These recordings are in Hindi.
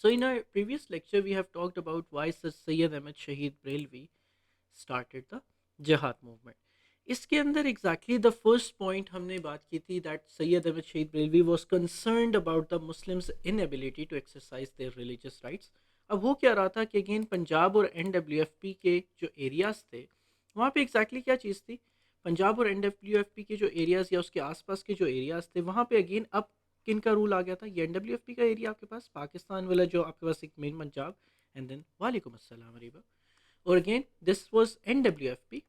So in our previous lecture, we have talked about why Sir Sayyid Ahmed Shahid Brelvi started the jihad movement. इसके अंदर एग्जैक्टली द फर्स्ट पॉइंट हमने बात की थी दैट सैयद अहमद शहीद Barelvi was concerned about the Muslims inability to exercise their religious rights. अब हो क्या रहा था कि अगेन पंजाब और एनडब्ल्यूएफपी के जो एरियाज थे वहाँ पे एग्जैक्टली क्या चीज़ थी. पंजाब और एनडब्ल्यूएफपी के जो एरियाज या उसके आसपास के जो एरियाज थे वहाँ पे अगेन अब किन का रूल आ गया था. ये एनडब्ल्यूएफपी का एरिया आपके पास पाकिस्तान वाला जो आपके पास एक मेन पंजाब एंड देन वालेकुम अस्सलाम अरीबा. और अगेन दिस वाज एनडब्ल्यूएफपी.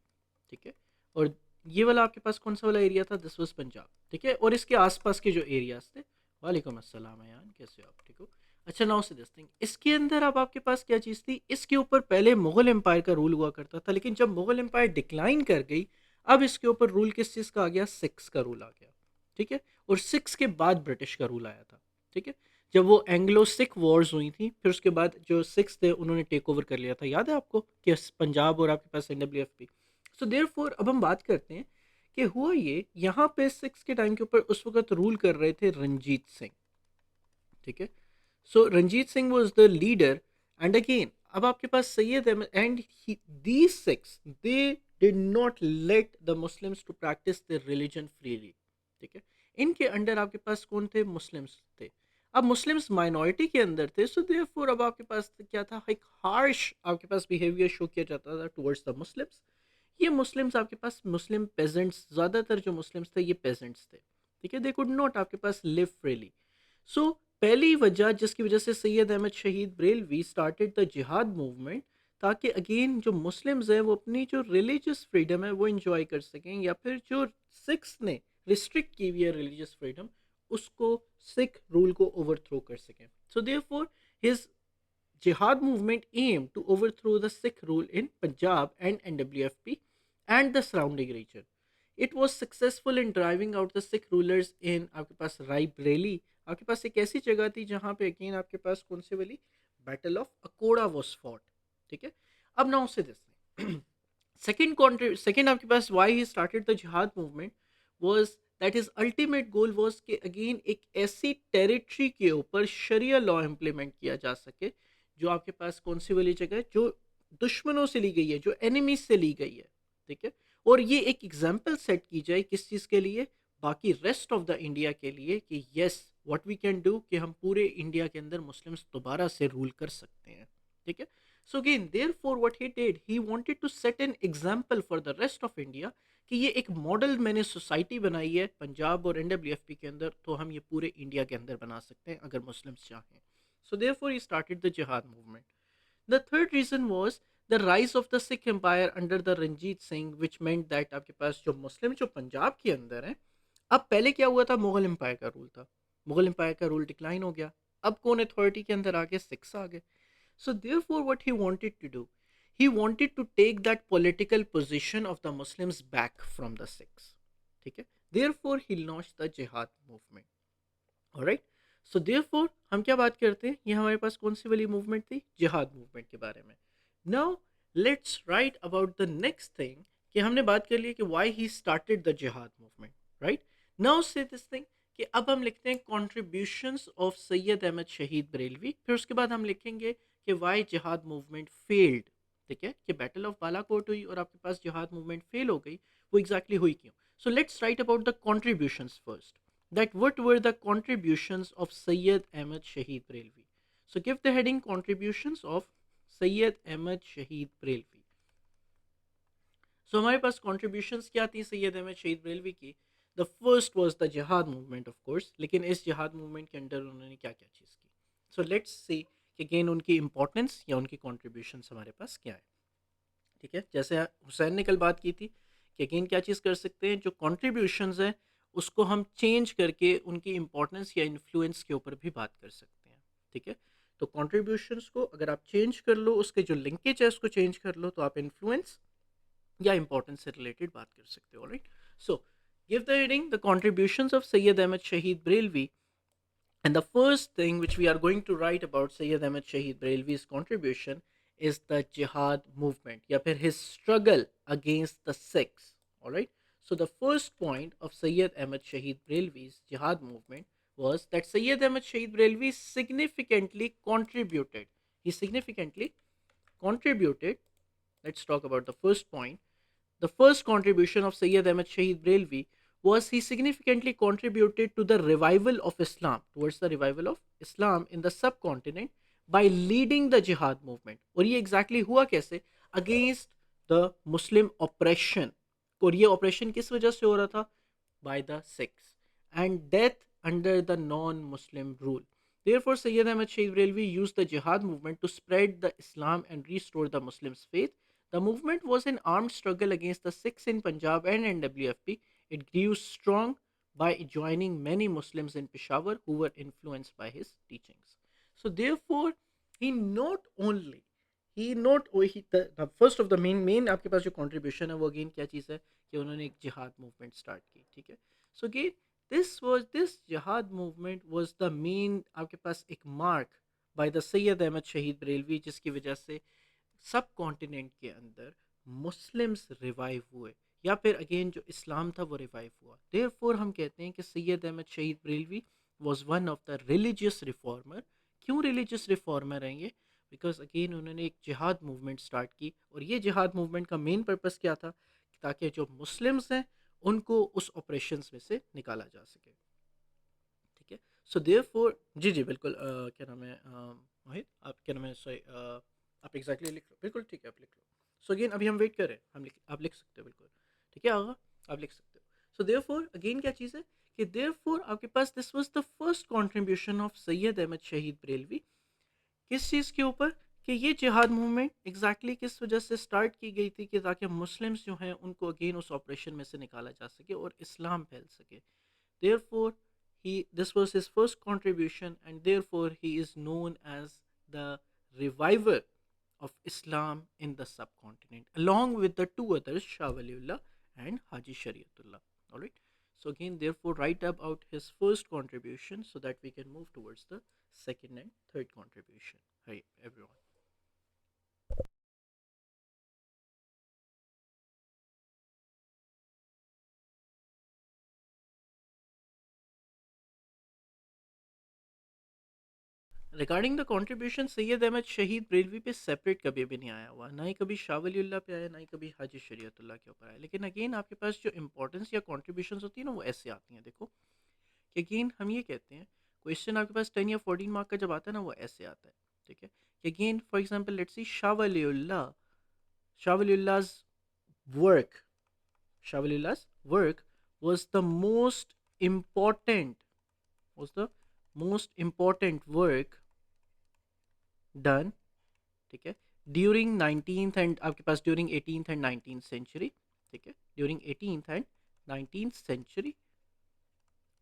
ठीक है. और ये वाला आपके पास कौन सा वाला एरिया था. This was Punjab. ठीक है. और इसके आसपास के जो एरियाज थे. वालेकुम अस्सलाम अयान, कैसे हो आप. ठीक हो. अच्छा नाउ से दिस थिंग इसके अंदर अब आपके पास क्या चीज़ थी. इसके ऊपर पहले मुगल एम्पायर का रूल हुआ करता था लेकिन जब मुगल एम्पायर डिक्लाइन कर गई अब इसके ऊपर रूल किस चीज़ का आ गया. सिक्स का रूल आ गया. ठीक है. और सिक्स के बाद ब्रिटिश का रूल आया था. ठीक है. जब वो एंग्लो सिख वॉर्स हुई थी फिर उसके बाद जो सिक्स थे उन्होंने टेक ओवर कर लिया था. याद है आपको कि पंजाब और आपके पास एनडब्ल्यूएफपी. सो देयरफॉर अब हम बात करते हैं कि हुआ ये यहाँ पे सिक्स के टाइम के ऊपर उस वक्त रूल कर रहे थे रंजीत सिंह. ठीक है. So Ranjit Singh was the leader. And again अब आपके पास Syed Ahmad and these Sikhs they did not let the Muslims to practice their religion freely. ठीक है. इनके अंडर आपके पास कौन थे. मुस्लिम्स थे. अब मुस्लिम्स माइनॉरिटी के अंदर थे सो देयरफॉर अब आपके पास क्या था. एक हार्श आपके पास बिहेवियर शो किया जाता था टुवर्ड्स द मुस्लिम्स. ये मुस्लिम्स आपके पास मुस्लिम पेजेंट्स ज़्यादातर जो मुस्लिम्स थे ये पेजेंट्स थे. ठीक है. दे कुड नॉट आपके पास लिव फ्रीली. सो पहली वजह जिसकी वजह से सैयद अहमद शहीद Barelvi started the jihad movement ताकि अगेन जो मुस्लिम्स हैं वो अपनी जो रिलीजियस फ्रीडम है वो इंजॉय कर सकें या फिर जो सिक्स ने रिस्ट्रिक्ट की हुई है रिलीजियस फ्रीडम उसको सिख रूल को ओवरथ्रो कर सकें. So therefore his jihad movement aimed to overthrow the Sikh rule in Punjab and NWFP and the surrounding region. It was successful in driving out the Sikh rulers in आपके पास रायबरेली. आपके पास एक ऐसी जगह थी जहाँ पे अगेन आपके पास कौन सी वाली battle of Akoda was fought. ठीक है. अब नाउ से दिस सेकेंड आपके पास why he started the jihad movement was that his ultimate goal was कि अगेन एक ऐसी टेरिटरी के ऊपर शरिया लॉ इम्प्लीमेंट किया जा सके जो आपके पास कौन सी वाली जगह है जो दुश्मनों से ली गई है जो एनिमीज से ली गई है. ठीक है. और ये एक एग्जाम्पल सेट की जाए किस चीज़ के लिए. बाकी रेस्ट ऑफ द इंडिया के लिए कि yes what we can do कि हम पूरे इंडिया के अंदर मुस्लिम्स दोबारा से रूल कर सकते हैं. ठीक है. So again therefore what he did he wanted to set an example for the rest of India कि ये एक मॉडल मैंने सोसाइटी बनाई है पंजाब और एनडब्ल्यूएफपी के अंदर तो हम ये पूरे इंडिया के अंदर बना सकते हैं अगर मुस्लिम्स चाहें. So therefore he started the jihad movement. The third reason was the rise of the Sikh empire under the Ranjit Singh which meant that आपके पास जो मुस्लिम जो पंजाब के अंदर हैं अब पहले क्या हुआ था मुगल एम्पायर का रूल था. मुगल एम्पायर का रूल डिक्लाइन हो गया. अब कौन अथॉरिटी के अंदर आ गए. सिक्स आ गए. So therefore what he wanted to do he wanted to take that political position of the Muslims back from the Sikhs. ठीक है. Therefore he launched the jihad movement. Alright. So therefore हम क्या बात करते हैं ये हमारे पास कौन सी वाली मूवमेंट थी. जिहाद मूवमेंट के बारे में. Now let's write about the next thing कि हमने बात कर ली कि why he started the jihad movement. Right. Now से दिस थिंग कि अब हम लिखते हैं कॉन्ट्रीब्यूशंस ऑफ सैयद अहमद शहीद बरेलवी. फिर उसके बाद हम लिखेंगे कि व्हाई जिहाद मूवमेंट फेल्ड. ठीक है. कि बैटल ऑफ बालाकोट हुई और आपके पास जिहाद मूवमेंट फेल हो गई. वो एग्जैक्टली हुई क्यों. So let's write about the contributions first. That what were the contributions of Sayyid Ahmed Shahid Brelvi. So give the heading contributions of Sayyid Ahmed Shahid Brelvi. So हमारे पास contributions क्या थी सैयद अहमद शहीद बरेलवी की. The first was the jihad movement of course. लेकिन इस जिहाद मूवमेंट के अंडर उन्होंने क्या क्या चीज़ की. सो लेट्स सी कि अगेन उनकी इंपॉर्टेंस या उनकी कॉन्ट्रीब्यूशंस हमारे पास क्या है. ठीक है. जैसे हुसैन ने कल बात की थी कि अगेन क्या चीज़ कर सकते हैं जो कॉन्ट्रीब्यूशंस हैं उसको हम चेंज करके उनकी इंपॉर्टेंस या इन्फ्लुएंस के ऊपर भी बात कर सकते हैं. ठीक है. तो कॉन्ट्रीब्यूशंस को अगर आप चेंज कर लो उसके जो लिंकेज है उसको चेंज कर लो तो आप इन्फ्लुएंस या इंपॉर्टेंस से रिलेटेड बात कर सकते हो. Right. So give the heading the contributions of Syed Ahmad शहीद Barelvi. And the first thing which we are going to write about Sayyid Ahmed Shahid Brelvi's contribution is the jihad movement, या फिर his struggle against the Sikhs. Alright. So the first point of Sayyid Ahmed Shahid Brelvi's jihad movement was that Sayyid Ahmad Shahid Brelvi significantly contributed. He significantly contributed. Let's talk about the first point. The first contribution of Sayyid Ahmad Shahid Brelvi was he significantly contributed to the revival of Islam, towards the revival of Islam in the subcontinent by leading the jihad movement. और ये exactly हुआ कैसे? Against the Muslim oppression. और ये oppression किस वजह से हो रहा था? By the Sikhs. And death under the non-Muslim rule. Therefore, Sayyid Ahmad Shahid Brelvi used the jihad movement to spread the Islam and restore the Muslims' faith. The movement was an armed struggle against the Sikhs in Punjab and NWFP. It grew strong by joining many Muslims in Peshawar who were influenced by his teachings. So, therefore, he not only he not he, the first of the main आपके पास जो contribution है वो again क्या चीज़ है कि उन्होंने एक जिहाद movement start की, ठीक है. So again this jihad movement was the main आपके पास एक mark by the Sayyid Ahmad Shahid Brelvi जिसकी वजह से सब कॉन्टिनेंट के अंदर मुस्लिम्स रिवाइव हुए या फिर अगेन जो इस्लाम था वो रिवाइव हुआ. देयरफॉर हम कहते हैं कि सैयद अहमद शहीद Barelvi was one of the religious reformer. क्यों रिलीजियस रिफॉर्मर हैं ये? बिकॉज अगेन उन्होंने एक जिहाद मूवमेंट स्टार्ट की और ये जिहाद मूवमेंट का मेन पर्पस क्या था? ताकि जो मुस्लिम्स हैं उनको उस ऑपरेशंस में से निकाला जा सके, ठीक है. सो देयरफॉर जी जी बिल्कुल क्या नाम है मोहित, आप क्या नाम है सॉरी आप एग्जैक्टली लिख लो, बिल्कुल ठीक है आप लिख लो. सो अगेन अभी हम वेट कर रहे हैं, आप लिख सकते हो बिल्कुल, ठीक है आगा आप लिख सकते हो. सो देयरफॉर अगेन क्या चीज़ है कि देयरफॉर आपके पास this was the first contribution of Syed Ahmad शहीद बरेलवी. किस चीज़ के ऊपर? कि ये जिहाद मूवमेंट एग्जैक्टली किस वजह से स्टार्ट की गई थी कि ताकि मुस्लिम्स जो हैं उनको अगेन उस ऑपरेशन में से निकाला जा सके और इस्लाम फैल सके. Therefore, this was his first contribution, and therefore he is known as the reviver of Islam in the subcontinent, along with the two others, Shah Waliullah and Haji Shariatullah. All right. So again, therefore, write about his first contribution so that we can move towards the second and third contribution. Hey, everyone. Regarding the contribution Syed Ahmad शहीद बरेलवी पे सेपरेट कभी भी नहीं आया हुआ, ना ही कभी शाह वलीउल्लाह पे आया, ना ही कभी हाजी शरीयतुल्लाह के ऊपर आया. लेकिन अगेन आपके पास जो इंपॉर्टेंस या कॉन्ट्रीब्यूशन होती है ना वो ऐसे आती हैं. देखो कि अगेन हम ये कहते हैं क्वेश्चन आपके पास 10 या 14 मार्क का जब आता है ना वो ऐसे आता है, ठीक है. कि again for example let's see Shah Waliullah's work Shah Waliullah's work was the most important was the most important work done, ठीक है, ड्यूरिंग 19th एंड आपके पास during 18th and 19th century, ठीक है, during 18th and 19th century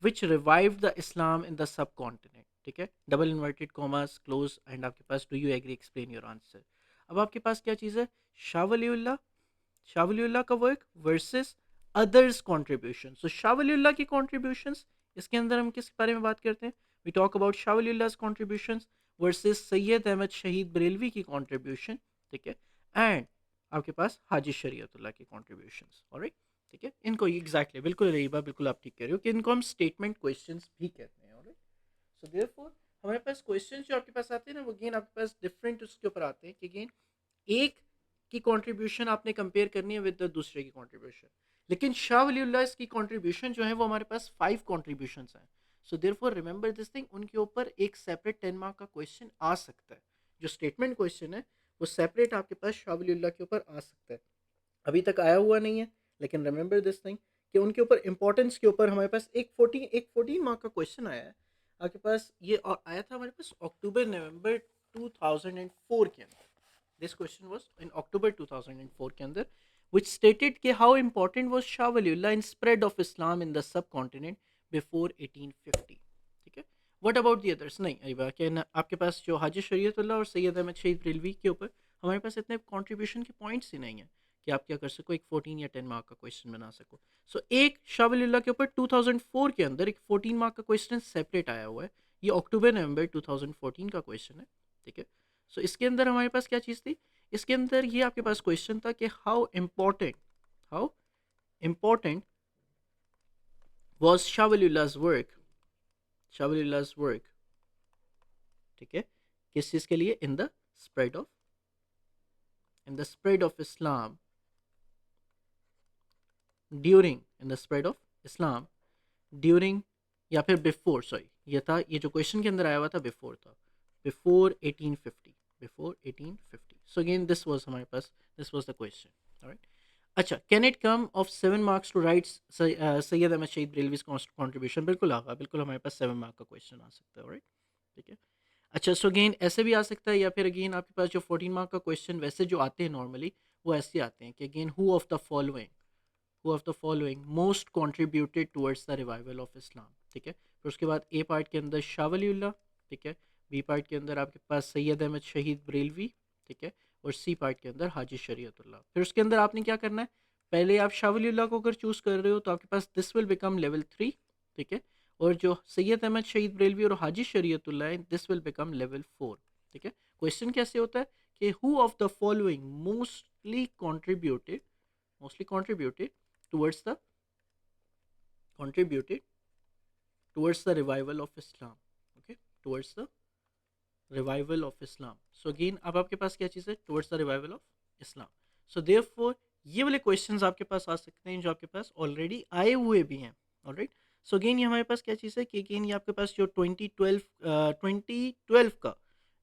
which revive the Islam in the सब कॉन्टिनेंट, ठीक है. Double inverted commas close and आपके पास do you agree explain your answer. अब आपके पास क्या चीज़ है? शाह वलीउल्लाह का work versus others contribution. So Shah Waliullah की कॉन्ट्रीब्यूशंस, इसके अंदर हम किस बारे में बात करते हैं? We talk about Shah Waliullah's contributions versus Syed Ahmad शहीद बरेलवी की कॉन्ट्रीब्यूशन, ठीक है, एंड आपके पास हाजी शरीयतुल्लाह की कॉन्ट्रीब्यूशंस. ऑलराइट, ठीक है. इनको एग्जैक्टली बिल्कुल रही बात, बिल्कुल आप ठीक कह रहे हो कि इनको हम स्टेटमेंट क्वेश्चंस भी कहते हैं. ऑलराइट. सो देयरफॉर हमारे पास क्वेश्चन जो आपके पास आते हैं ना वो अगेन आपके पास डिफरेंट उसके ऊपर आते हैं कि अगेन एक की कंट्रीब्यूशन आपने कंपेयर करनी है विद द दूसरे की कंट्रीब्यूशन. लेकिन शाह वलीउल्लाह की कंट्रीब्यूशन जो है वो हमारे पास 5 कंट्रीब्यूशंस हैं. So therefore remember this thing, उनके ऊपर एक सेपरेट 10 मार्क का क्वेश्चन आ सकता है. जो स्टेटमेंट क्वेश्चन है वो सेपरेट आपके पास शाह वलीउल्लाह के ऊपर आ सकता है. अभी तक आया हुआ नहीं है, लेकिन रिमेंबर दिस थिंग कि उनके ऊपर इंपॉर्टेंस के ऊपर हमारे पास एक 14 मार्क का क्वेश्चन आया है आपके पास. ये और आया था हमारे पास अक्टूबर नवंबर 2004 के अंदर. दिस क्वेश्चन वाज इन अक्टूबर 2004 के अंदर which stated कि how important was Shah Waliullah in spread of Islam in the subcontinent before 1850, ठीक है. What about the others? नहीं अरे क्या ना आपके पास जो हाजी शरीयतुल्लाह और सैयद अहमद शहीद बरेलवी के ऊपर हमारे पास इतने कंट्रीब्यूशन के पॉइंट्स ही नहीं है कि आप क्या कर सको एक 14 या 10 मार्क का क्वेश्चन बना सको. सो एक शाह वलीउल्लाह के ऊपर 2004 के अंदर एक 14 मार्क का क्वेश्चन सेपरेट आया हुआ है. ये अक्टूबर नवंबर 2014 का क्वेश्चन है, ठीक है. सो इसके अंदर हमारे पास क्या चीज़ थी? इसके अंदर ये आपके पास क्वेश्चन था कि how important was Shah Waliullah's work Shah Waliullah's work, ठीक है, किस चीज़ के लिए? In the spread of Islam during, in the spread of Islam during, या फिर बिफोर, सॉरी ये था, ये जो क्वेश्चन के अंदर आया हुआ था बिफोर था, before 1850, before 1850। So again this was हमारे पास, this was the question, alright. अच्छा, can it come of 7 marks to write Syed Ahmad शहीद बरेलवीज कॉन्ट्रीब्यूशन? बिल्कुल आगा, बिल्कुल हमारे पास 7 मार्क का क्वेश्चन आ सकता है, राइट, ठीक है। अच्छा, सो अगेन ऐसे भी आ सकता है, या फिर अगेन आपके पास जो 14 मार्क का क्वेश्चन वैसे जो आते हैं नॉर्मली, वो ऐसे आते हैं कि again who of the following most contributed towards the revival of इस्लाम, ठीक है। फिर उसके बाद ए पार्ट के अंदर शाह वलीउल्लाह, ठीक है, बी पार्ट के अंदर आपके पास सैयद अहमद शहीद बरेलवी, ठीक है, और सी पार्ट के अंदर हाजी शरीयतुल्लाह। फिर उसके अंदर आपने क्या करना है, पहले आप शाह वलीउल्लाह को अगर चूज़ कर रहे हो तो आपके पास दिस विल बिकम लेवल 3, ठीक है, और जो सैयद अहमद शहीद बरेलवी और हाजी शरीयतुल्लाह है दिस विल बिकम लेवल 4, ठीक है। क्वेश्चन कैसे होता है कि who of the following mostly contributed towards the contributed towards the revival of Islam, okay, towards the revival of Islam. So again अब आपके पास क्या चीज़ है, towards the revival of Islam. So therefore ये वाले क्वेश्चंस आपके पास आ सकते हैं जो आपके पास ऑलरेडी आए हुए भी हैं, ऑलराइट। सो अगेन ये हमारे पास क्या चीज़ है कि अगेन ये आपके पास जो 2012 का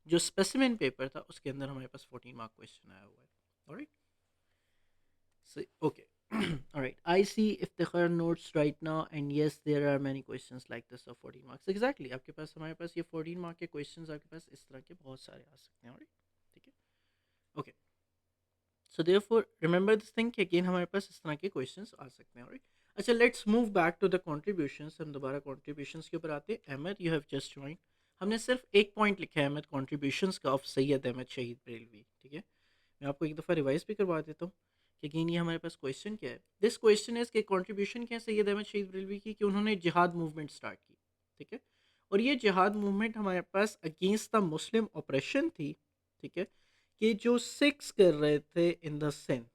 जो स्पेसिमेन पेपर था उसके अंदर हमारे पास 14 मार्क क्वेश्चन आया हुआ है, alright. So, okay. All right. I see Iftikhar notes right now, and yes, there are many questions like this of 14 marks. Exactly. आपके पास हमारे पास ये 14 मार्क के questions आपके पास इस तरह के बहुत सारे आ सकते हैं, alright? ठीक है. Okay. So therefore, remember this thing कि again हमारे पास इस तरह के questions आ सकते हैं, alright? अच्छा, let's move back to the contributions. हम दोबारा contributions के ऊपर आते हैं. Ahmad, you have just joined. हमने सिर्फ एक पॉइंट लिखा है अहमद contributions का ऑफ सैयद अहमद शहीद बरेलवी, ठीक है। मैं आपको एक दफ़ा रिवाइज भी करवा देता हूँ कि अगेन ये हमारे पास क्वेश्चन क्या है। दिस क्वेश्चन इज के कंट्रीब्यूशन क्या है सैयद अहमद शहीद बरेलवी की, कि उन्होंने जिहाद मूवमेंट स्टार्ट की, ठीक है। और ये जिहाद मूवमेंट हमारे पास अगेंस्ट द मुस्लिम ऑपरेशन थी, ठीक है, कि जो सिख्स कर रहे थे in the Sindh,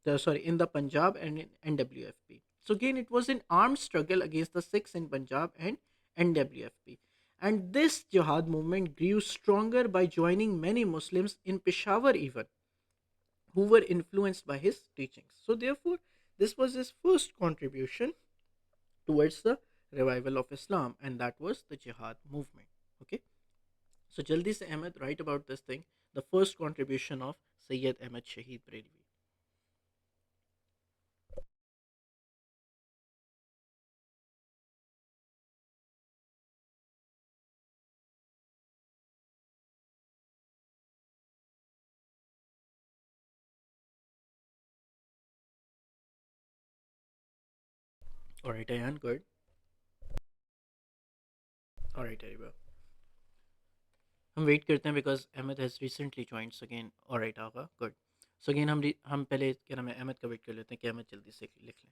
sorry in the Punjab and in NWFP. So again it was an armed struggle against the Sikhs in Punjab and NWFP. And this jihad movement grew stronger by joining many Muslims in Peshawar even, who were influenced by his teachings. So, therefore, this was his first contribution towards the revival of Islam, and that was the Jihad movement. Okay, so Jaldi se Ahmed, write about this thing, the first contribution of Sayyid Ahmed Shahid Brelvi. Alright, Ayan, good. Alright, Ariba. हम वेट करते हैं because Ahmad has recently joined again. Alright Agha, good. So again हम पहले क्या नाम है अहमद का वेट कर लेते हैं कि अहमद जल्दी से लिख लें।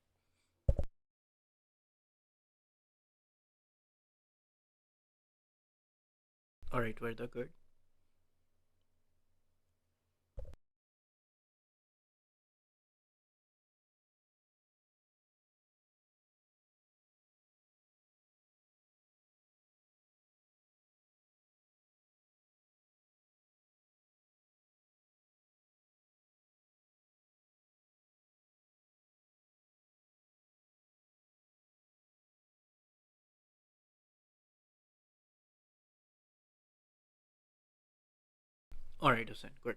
Alright, very good. Alright Hussain, good.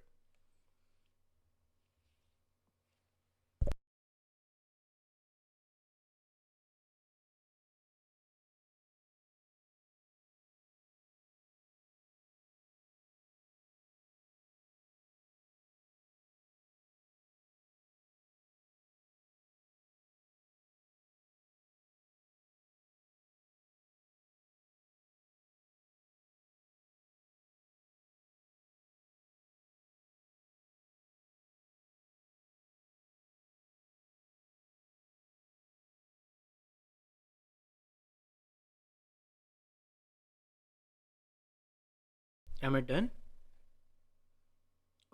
Ahmad done.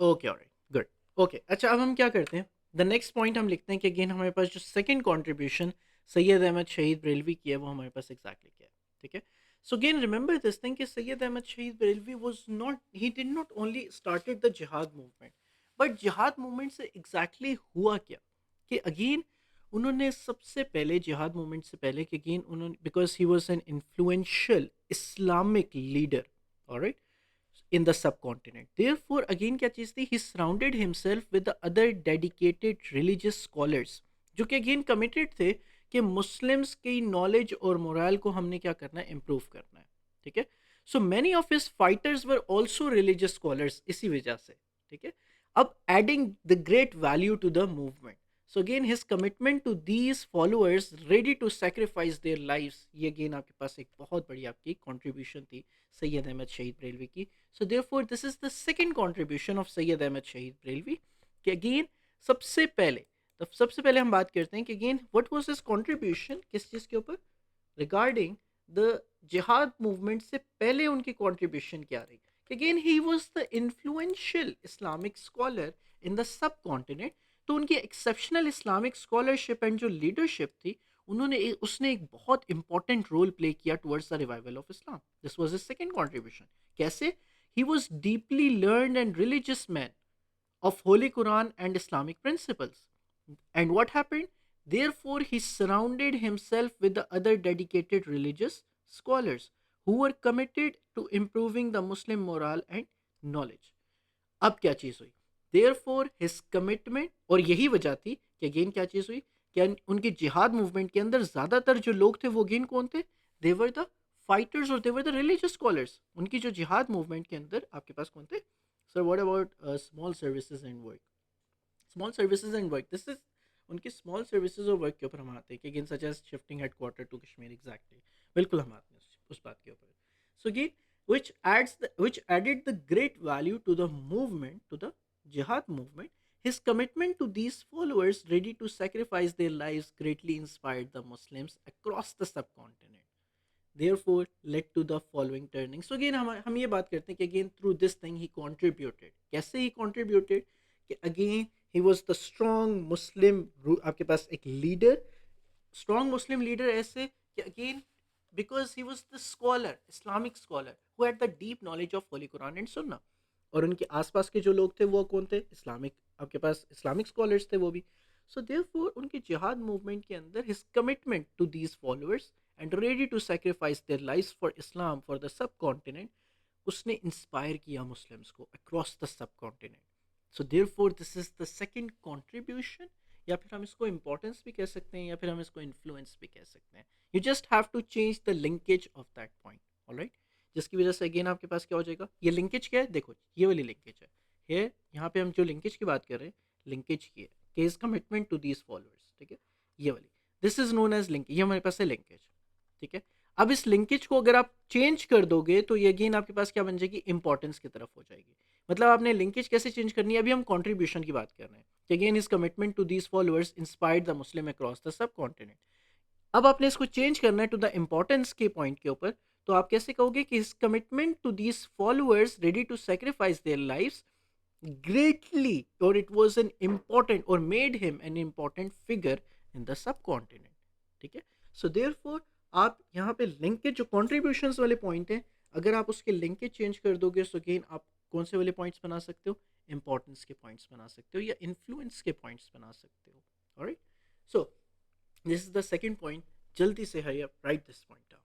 Okay, alright, good. Okay, अच्छा अब हम क्या करते हैं, द नेक्स्ट पॉइंट हम लिखते हैं कि अगेन हमारे पास जो सेकंड कंट्रीब्यूशन सैयद अहमद शहीद बरेलवी की है वो हमारे पास एग्जैक्टली क्या है, ठीक है। So again, remember this thing कि Sayyid Ahmad Shahid Barelvi was not, he did not only started the jihad movement, but jihad movement से exactly हुआ क्या कि again उन्होंने सबसे पहले जिहाद मूवमेंट से पहले कि अगेन उन्होंने, because he was an influential Islamic leader, alright, in the subcontinent. Therefore, again क्या चीज़ थी, he surrounded himself with the other dedicated religious scholars जो कि again committed थे कि मुस्लिम्स की नॉलेज और मोरल को हमने क्या करना है, इम्प्रूव करना है, ठीक है. So many of his fighters were also religious scholars, इसी वजह से, ठीक है. अब adding the great value to the movement. So again his commitment to these followers ready to sacrifice their lives, ये अगेन आपके पास एक बहुत बड़ी आपकी कॉन्ट्रीब्यूशन थी सैयद अहमद शहीद बरेलवी की. So therefore this is the second contribution of Syed Ahmad शहीद बरेलवी कि अगेन सबसे पहले, तो सबसे पहले हम बात करते हैं कि again what was his contribution किस चीज़ के ऊपर, रिगार्डिंग द जिहाद मूवमेंट से पहले उनकी कंट्रीब्यूशन क्या रही. Again he was the influential Islamic scholar in the सब कॉन्टिनेंट. तो उनकी एक्सेप्शनल इस्लामिक स्कॉलरशिप एंड जो लीडरशिप थी, उसने एक बहुत इंपॉर्टेंट रोल प्ले किया towards the revival of Islam. This was his second contribution. कैसे? He was deeply learned and religious man of Holy Quran and Islamic principles. And what happened? Therefore, he surrounded himself with the other dedicated religious scholars who were committed to improving the Muslim morale and knowledge. अब क्या चीज़ हुई? Therefore, his commitment, और यही वजह थी कि अगेन क्या चीज़ हुई, क्या उनकी जिहाद मूवमेंट के अंदर ज़्यादातर जो लोग थे वो अगेन कौन थे? दे वर द फाइटर्स और दे वर द रिलीजियस स्कॉलर्स. उनकी जो जिहाद मूवमेंट के अंदर आपके पास कौन थे? Sir what about small services and work. Small services and work, this is उनकी स्मॉल सर्विसेज और वर्क के ऊपर हम आते हैं कि again such as shifting headquarter to Kashmir. Exactly, बिल्कुल हम आते हैं उस बात के ऊपर. So again which added the great value to the movement, to the jihad movement. His commitment to these followers ready to sacrifice their lives greatly inspired the Muslims across the subcontinent. Therefore led to the following turning. So again हम ये बात करते हैं कि again through this thing he contributed. कैसे he contributed? कि again he was the strong Muslim, आपके पास एक leader, strong Muslim leader ऐसे कि again because he was the scholar, Islamic scholar who had the deep knowledge of Holy Quran and Sunnah. और उनके आसपास के जो लोग थे वो कौन थे? इस्लामिक, आपके पास इस्लामिक स्कॉलर्स थे वो भी. सो देयरफॉर उनके जिहाद मूवमेंट के अंदर his commitment to these followers and ready to sacrifice their lives for Islam for the सब कॉन्टिनेंट, उसने इंस्पायर किया मुस्लिम्स को अक्रॉस द सब continent. So therefore this is the second contribution, या फिर हम इसको इंपॉर्टेंस भी कह सकते हैं या फिर हम इसको इन्फ्लुएंस भी कह सकते हैं. You just have to change the linkage of that point, alright, जिसकी वजह से अगेन आपके पास क्या हो जाएगा, ये लिंकेज क्या है, देखो ये वाली लिंकेज है. ये यहाँ पे हम जो लिंकेज की बात कर रहे हैं, लिंकेज ये है कि his commitment to these followers, ठीक है, ये वाली, this is known as linkage, ये हमारे पास है लिंकेज, ठीक है. अब इस लिंकेज को अगर आप चेंज कर दोगे तो ये अगेन आपके पास क्या बन जाएगी, इंपॉर्टेंस की तरफ हो जाएगी. मतलब आपने लिंकेज कैसे चेंज करनी है, अभी हम कंट्रीब्यूशन की बात कर रहे हैं कि again his commitment to these followers inspired the Muslim across the सब कॉन्टिनेंट. अब आपने इसको चेंज करना है टू द इम्पोर्टेंस के पॉइंट के ऊपर, तो आप कैसे कहोगे कि his commitment to these followers ready to sacrifice their lives greatly, or it was an important or made him an important figure in the subcontinent, ठीक है. सो देयरफॉर आप यहाँ पे लिंकेज जो कॉन्ट्रीब्यूशंस वाले पॉइंट हैं, अगर आप उसके लिंकेज चेंज कर दोगे तो अगेन आप कौन से वाले पॉइंट्स बना सकते हो, इंपॉर्टेंस के पॉइंट्स बना सकते हो या इन्फ्लुएंस के पॉइंट्स बना सकते हो. Alright, so this is the second point. जल्दी से है, right this point down.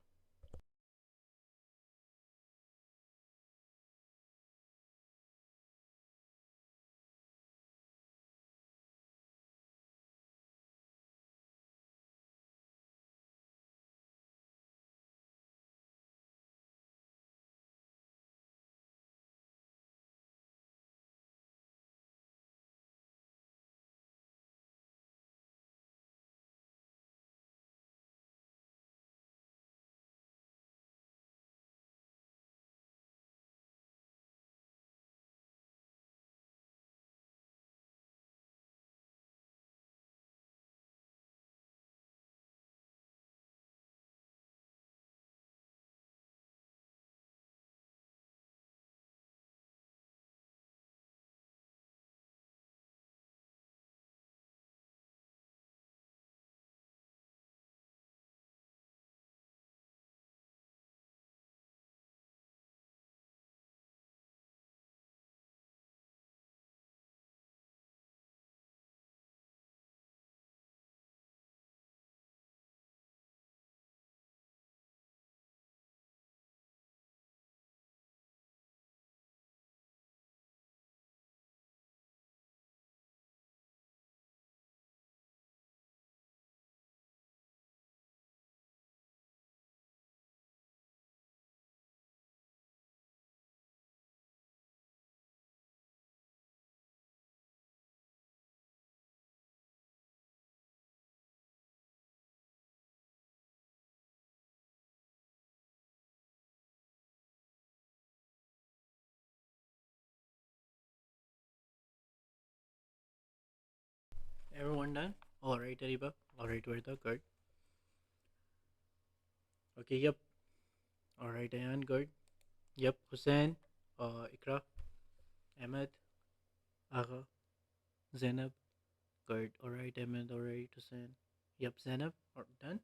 one done? All right, Ariba. All right, Verda, good. Okay, yep. All right, Ayan, good. Yep, Hussein, Ikra, Ahmed, Agha, Zainab, good. All right, Ahmed. All right, Hussein. Yep, Zainab. Done.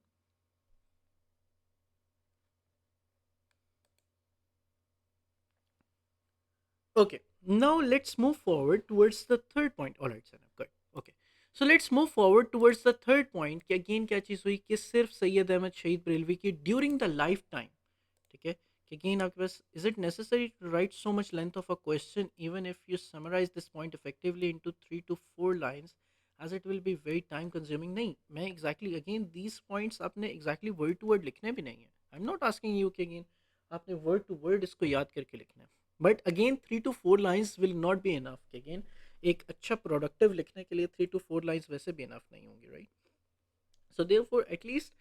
Okay, now let's move forward towards the third point. All right, Zainab, good. Okay, so let's move forward towards the third point कि again क्या चीज़ हुई कि सिर्फ सैयद अहमद शहीद बरेलवी की ड्यूरिंग द लाइफ टाइम, ठीक है, कि again आपके पास is it necessary to write so much length of a question even if you summarize this point effectively into 3 to 4 lines as it will be very time consuming? नहीं, मैं exactly again these points आपने exactly word to word लिखने भी नहीं है. I'm not asking you कि again आपने word to word इसको याद करके लिखना है. But again 3 to 4 lines will not be enough कि अगेन एक अच्छा प्रोडक्टिव लिखने के लिए 3 to 4 लाइन्स वैसे भी इनफ नहीं होंगी, राइट? सो देयरफॉर एटलीस्ट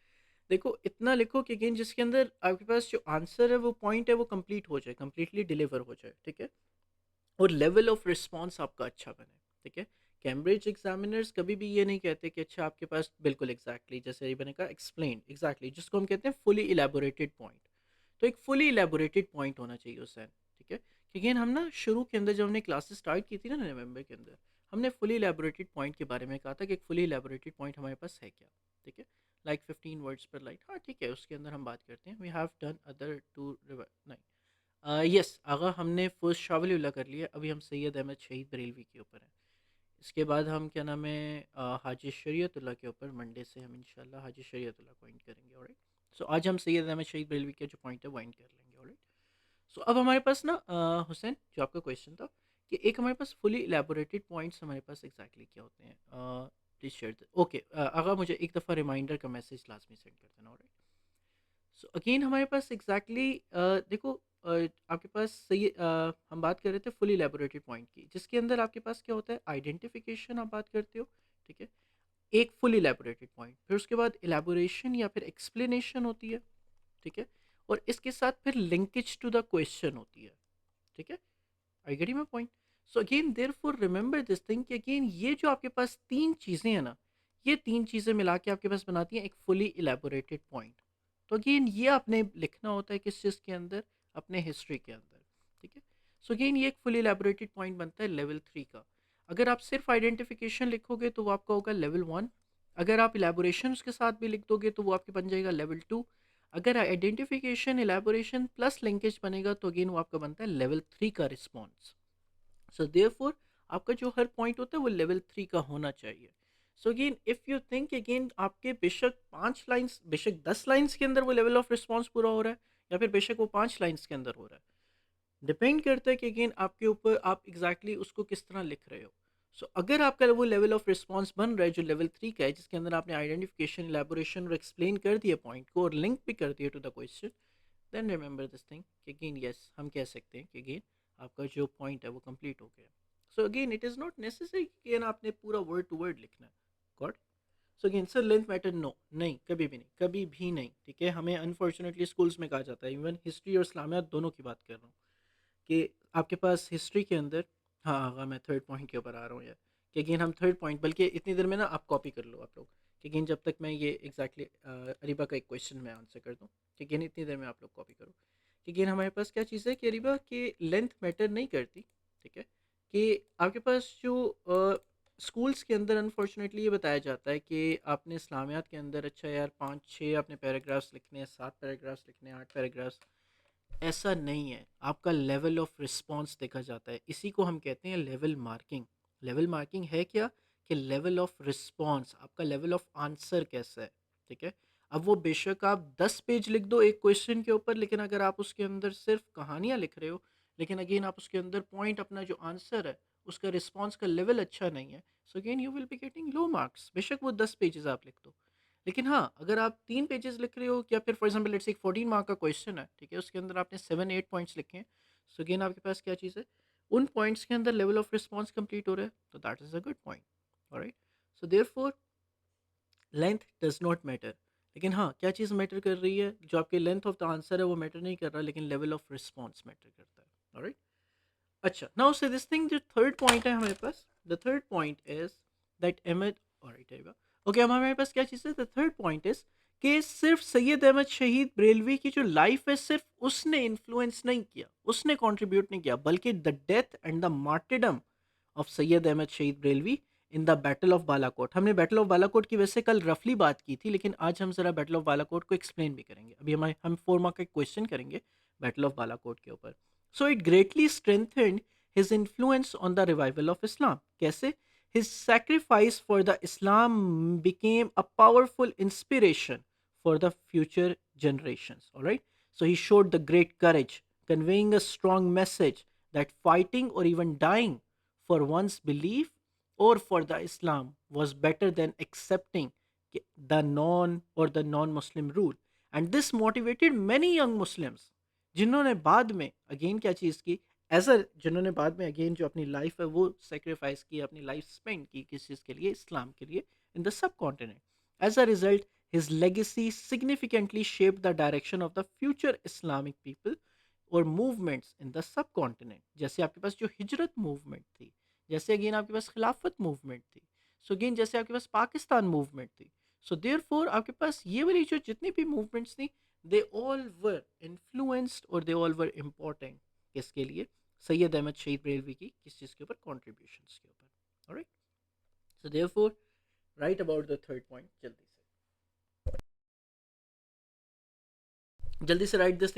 देखो इतना लिखो कि अगेन जिसके अंदर आपके पास जो आंसर है वो पॉइंट है वो कंप्लीट हो जाए, कंप्लीटली डिलीवर हो जाए, ठीक है, और लेवल ऑफ रिस्पॉन्स आपका अच्छा बने, ठीक है. कैम्ब्रिज एग्जामिनर्स कभी भी ये नहीं कहते कि अच्छा आपके पास बिल्कुल एग्जैक्टली जैसे ये मैंने कहा एक्सप्लेन एग्जैक्टली जिसको हम कहते हैं फुली इलेबोरेटेड पॉइंट. तो एक फुली इलेबोरेटेड पॉइंट होना चाहिए उस एंड, ठीक है. क्योंकि हम ना शुरू के अंदर जब हमने क्लासेस स्टार्ट की थी ना नवंबर के अंदर, हमने फुली इलेबोरेटेड पॉइंट के बारे में कहा था कि एक फुली इलेबोरेटेड पॉइंट हमारे पास है क्या, ठीक है, लाइक 15 वर्ड्स पर लाइन. हाँ ठीक है, उसके अंदर हम बात करते हैं. We have done other two नहीं, यस आगा हमने फर्स्ट शावलीउल्लाह कर लिया. अभी हम सैयद अहमद शहीद बरेलवी के ऊपर हैं. इसके बाद हम क्या नाम है हाजी शरीयतुल्लाह के ऊपर मंडे से हम इंशाल्लाह हाजी शरीयतुल्लाह को एंड करेंगे. ऑलराइट, सो आज हम सैयद अहमद शहीद बरेलवी के जो पॉइंट है वो एंड कर लेंगे. ऑलराइट, सो अब हमारे पास ना हुसैन जो आपका क्वेश्चन था कि एक हमारे पास फुली इलेबोरेटेड पॉइंट्स हमारे पास एग्जैक्टली क्या होते हैं. Please share. ओके, अगर मुझे एक दफ़ा रिमाइंडर का मैसेज लाजमी सेंड कर देना. ऑलराइट, सो अगेन हमारे पास एग्जैक्टली देखो आपके पास सही हम बात कर रहे थे फुली इलेबोरेटेड पॉइंट की जिसके अंदर आपके पास क्या होता है आइडेंटिफिकेशन आप बात करते हो, ठीक है, एक फुल इलेबोरेटेड पॉइंट, फिर उसके बाद इलेबोरेशन या फिर एक्सप्लेनेशन होती है, ठीक है, और इसके साथ फिर लिंकेज टू द क्वेश्चन होती है, ठीक है. I getting my point? So again therefore remember this thing कि अगेन ये जो आपके पास तीन चीज़ें हैं ना, ये तीन चीज़ें मिला के आपके पास बनाती हैं एक फुली इलेबोरेटेड पॉइंट. तो अगेन ये आपने लिखना होता है किस चीज़ के अंदर, अपने हिस्ट्री के अंदर, ठीक है. सो अगेन ये एक फुली इलेबोरेटेड पॉइंट बनता है लेवल 3 का. अगर आप सिर्फ आइडेंटिफिकेशन लिखोगे तो वो आपका होगा लेवल 1. अगर आप इलेबोरेशन उसके साथ भी लिख दोगे तो वो आपके बन जाएगा लेवल 2. अगर आइडेंटिफिकेशन इलेबोरेशन प्लस लिंकेज बनेगा तो अगेन वो आपका बनता है लेवल 3 का रिस्पॉन्स. सो देयरफॉर आपका जो हर पॉइंट होता है वो लेवल 3 का होना चाहिए. So again if you think again आपके बेशक 5 लाइन्स बेशक 10 लाइन्स के अंदर वो लेवल ऑफ रिस्पॉन्स पूरा हो रहा है या फिर बेशक वो 5 लाइन्स के अंदर हो रहा है, डिपेंड करता है कि अगेन आपके ऊपर आप एग्जैक्टली उसको किस तरह लिख रहे हो. सो अगर आपका वो लेवल ऑफ रिस्पॉन्स बन रहा है जो लेवल 3 का है जिसके अंदर आपने आइडेंटिफिकेशन इलेबोरेशन और एक्सप्लेन कर दिया पॉइंट को और लिंक भी कर दिया to the question, then remember this thing कि अगेन यस हम कह सकते हैं कि अगेन आपका जो पॉइंट है वो कंप्लीट हो गया. So again it is not necessary कि अगेन आपने पूरा वर्ड टू वर्ड लिखना है. Good. So again sir length matter, no, नहीं, कभी भी नहीं, कभी भी नहीं, ठीक है. हमें अनफॉर्चुनेटली स्कूल्स में कहा जाता है, इवन हिस्ट्री और इस्लामियात दोनों की बात कर रहा हूँ, कि आपके पास हिस्ट्री के अंदर, हाँ हाँ मैं थर्ड पॉइंट के ऊपर आ रहा हूँ यार, कि अगेन हम थर्ड पॉइंट बल्कि इतनी देर में ना आप कॉपी कर लो आप लोग, कि अगेन जब तक मैं ये एग्जैक्टली अरीबा का एक क्वेश्चन मैं आंसर कर दूँ, कि अगेन इतनी देर में आप लोग कॉपी करो. कि अगेन हमारे पास क्या चीज़ है कि अरीबा कि लेंथ मैटर नहीं करती, ठीक है, कि आपके पास जो स्कूल्स के अंदर अनफॉर्चुनेटली ये बताया जाता है कि आपने इस्लामियात के अंदर अच्छा यार 5 6 आपने पैराग्राफ्स लिखने हैं, 7 पैराग्राफ्स लिखने हैं, 8 पैराग्राफ्स. ऐसा नहीं है, आपका लेवल ऑफ रिस्पॉन्स देखा जाता है, इसी को हम कहते हैं लेवल मार्किंग. लेवल मार्किंग है क्या कि लेवल ऑफ रिस्पॉन्स, आपका लेवल ऑफ आंसर कैसा है, ठीक है. अब वो बेशक आप 10 पेज लिख दो एक क्वेश्चन के ऊपर, लेकिन अगर आप उसके अंदर सिर्फ कहानियाँ लिख रहे हो, लेकिन अगेन आप उसके अंदर पॉइंट अपना जो आंसर है उसका रिस्पॉन्स का लेवल अच्छा नहीं है, so again you will be getting low marks, बेशक वो 10 पेजेस आप लिख दो. लेकिन हाँ अगर आप 3 पेजेस लिख रहे हो या फिर for example let's say 14 mark का क्वेश्चन है, ठीक है, उसके अंदर आपने 7 8 पॉइंट्स लिखे हैं, सो अगेन आपके पास क्या चीज़ है, उन पॉइंट्स के अंदर लेवल ऑफ रिस्पॉन्स कंप्लीट हो रहा है, तो that is a good point. Alright, so therefore length does not matter. लेकिन हाँ क्या चीज़ मैटर कर रही है, जो आपके लेंथ ऑफ द आंसर है वो मैटर नहीं कर रहा, लेकिन लेवल ऑफ रिस्पॉन्स मैटर करता है. ऑलराइट, अच्छा नाउ से दिस थिंग जो थर्ड पॉइंट है हमारे पास, the third point is that एमएड ऑलराइट, ओके, अब हमारे पास क्या चीज़ है, द थर्ड पॉइंट इज कि सिर्फ सैयद अहमद शहीद बरेलवी की जो लाइफ है सिर्फ उसने इन्फ्लुएंस नहीं किया, उसने कंट्रीब्यूट नहीं किया, बल्कि the death and the martyrdom of Syed Ahmad शहीद Barelvi in the battle of Balakot. हमने बैटल ऑफ बालाकोट की वैसे कल रफली बात की थी, लेकिन आज हम जरा बैटल ऑफ बालाकोट को एक्सप्लेन भी करेंगे। अभी हम 4 मार्क का क्वेश्चन करेंगे बैटल ऑफ बालाकोट के ऊपर। So it greatly strengthened his influence on the revival of इस्लाम। कैसे? His sacrifice for the Islam became a powerful inspiration for the future generations. All right. So he showed the great courage, conveying a strong message that fighting or even dying for one's belief or for the Islam was better than accepting the non-Muslim rule. And this motivated many young Muslims जिन्होंने बाद में अगेन क्या चीज़ की, एज अ जिन्होंने बाद में अगेन जो अपनी लाइफ है वो सेक्रीफाइस की, अपनी लाइफ स्पेंड की किस चीज़ के लिए, इस्लाम के लिए, इन द सब continent. As a result his legacy significantly shape the direction of the future Islamic people और मूवमेंट्स इन द सब कॉन्टिनेंट। जैसे आपके पास जो हिजरत मूवमेंट थी, जैसे अगेन आपके पास खिलाफत मूवमेंट थी, सो अगेन जैसे आपके पास पाकिस्तान मूवमेंट थी, सो देयर फोर आपके पास ये वाली जो जितनी भी मूवमेंट्स थी, दे ऑल वर इन्फ्लुएंस्ड और दे ऑल वर इम्पोर्टेंट किसके लिए, सैयद अहमद शहीद बरेलवी की किस चीज़ के ऊपर, कॉन्ट्रीब्यूशंस के ऊपर। Alright, so therefore right about the third point, जल्दी से राइट दिस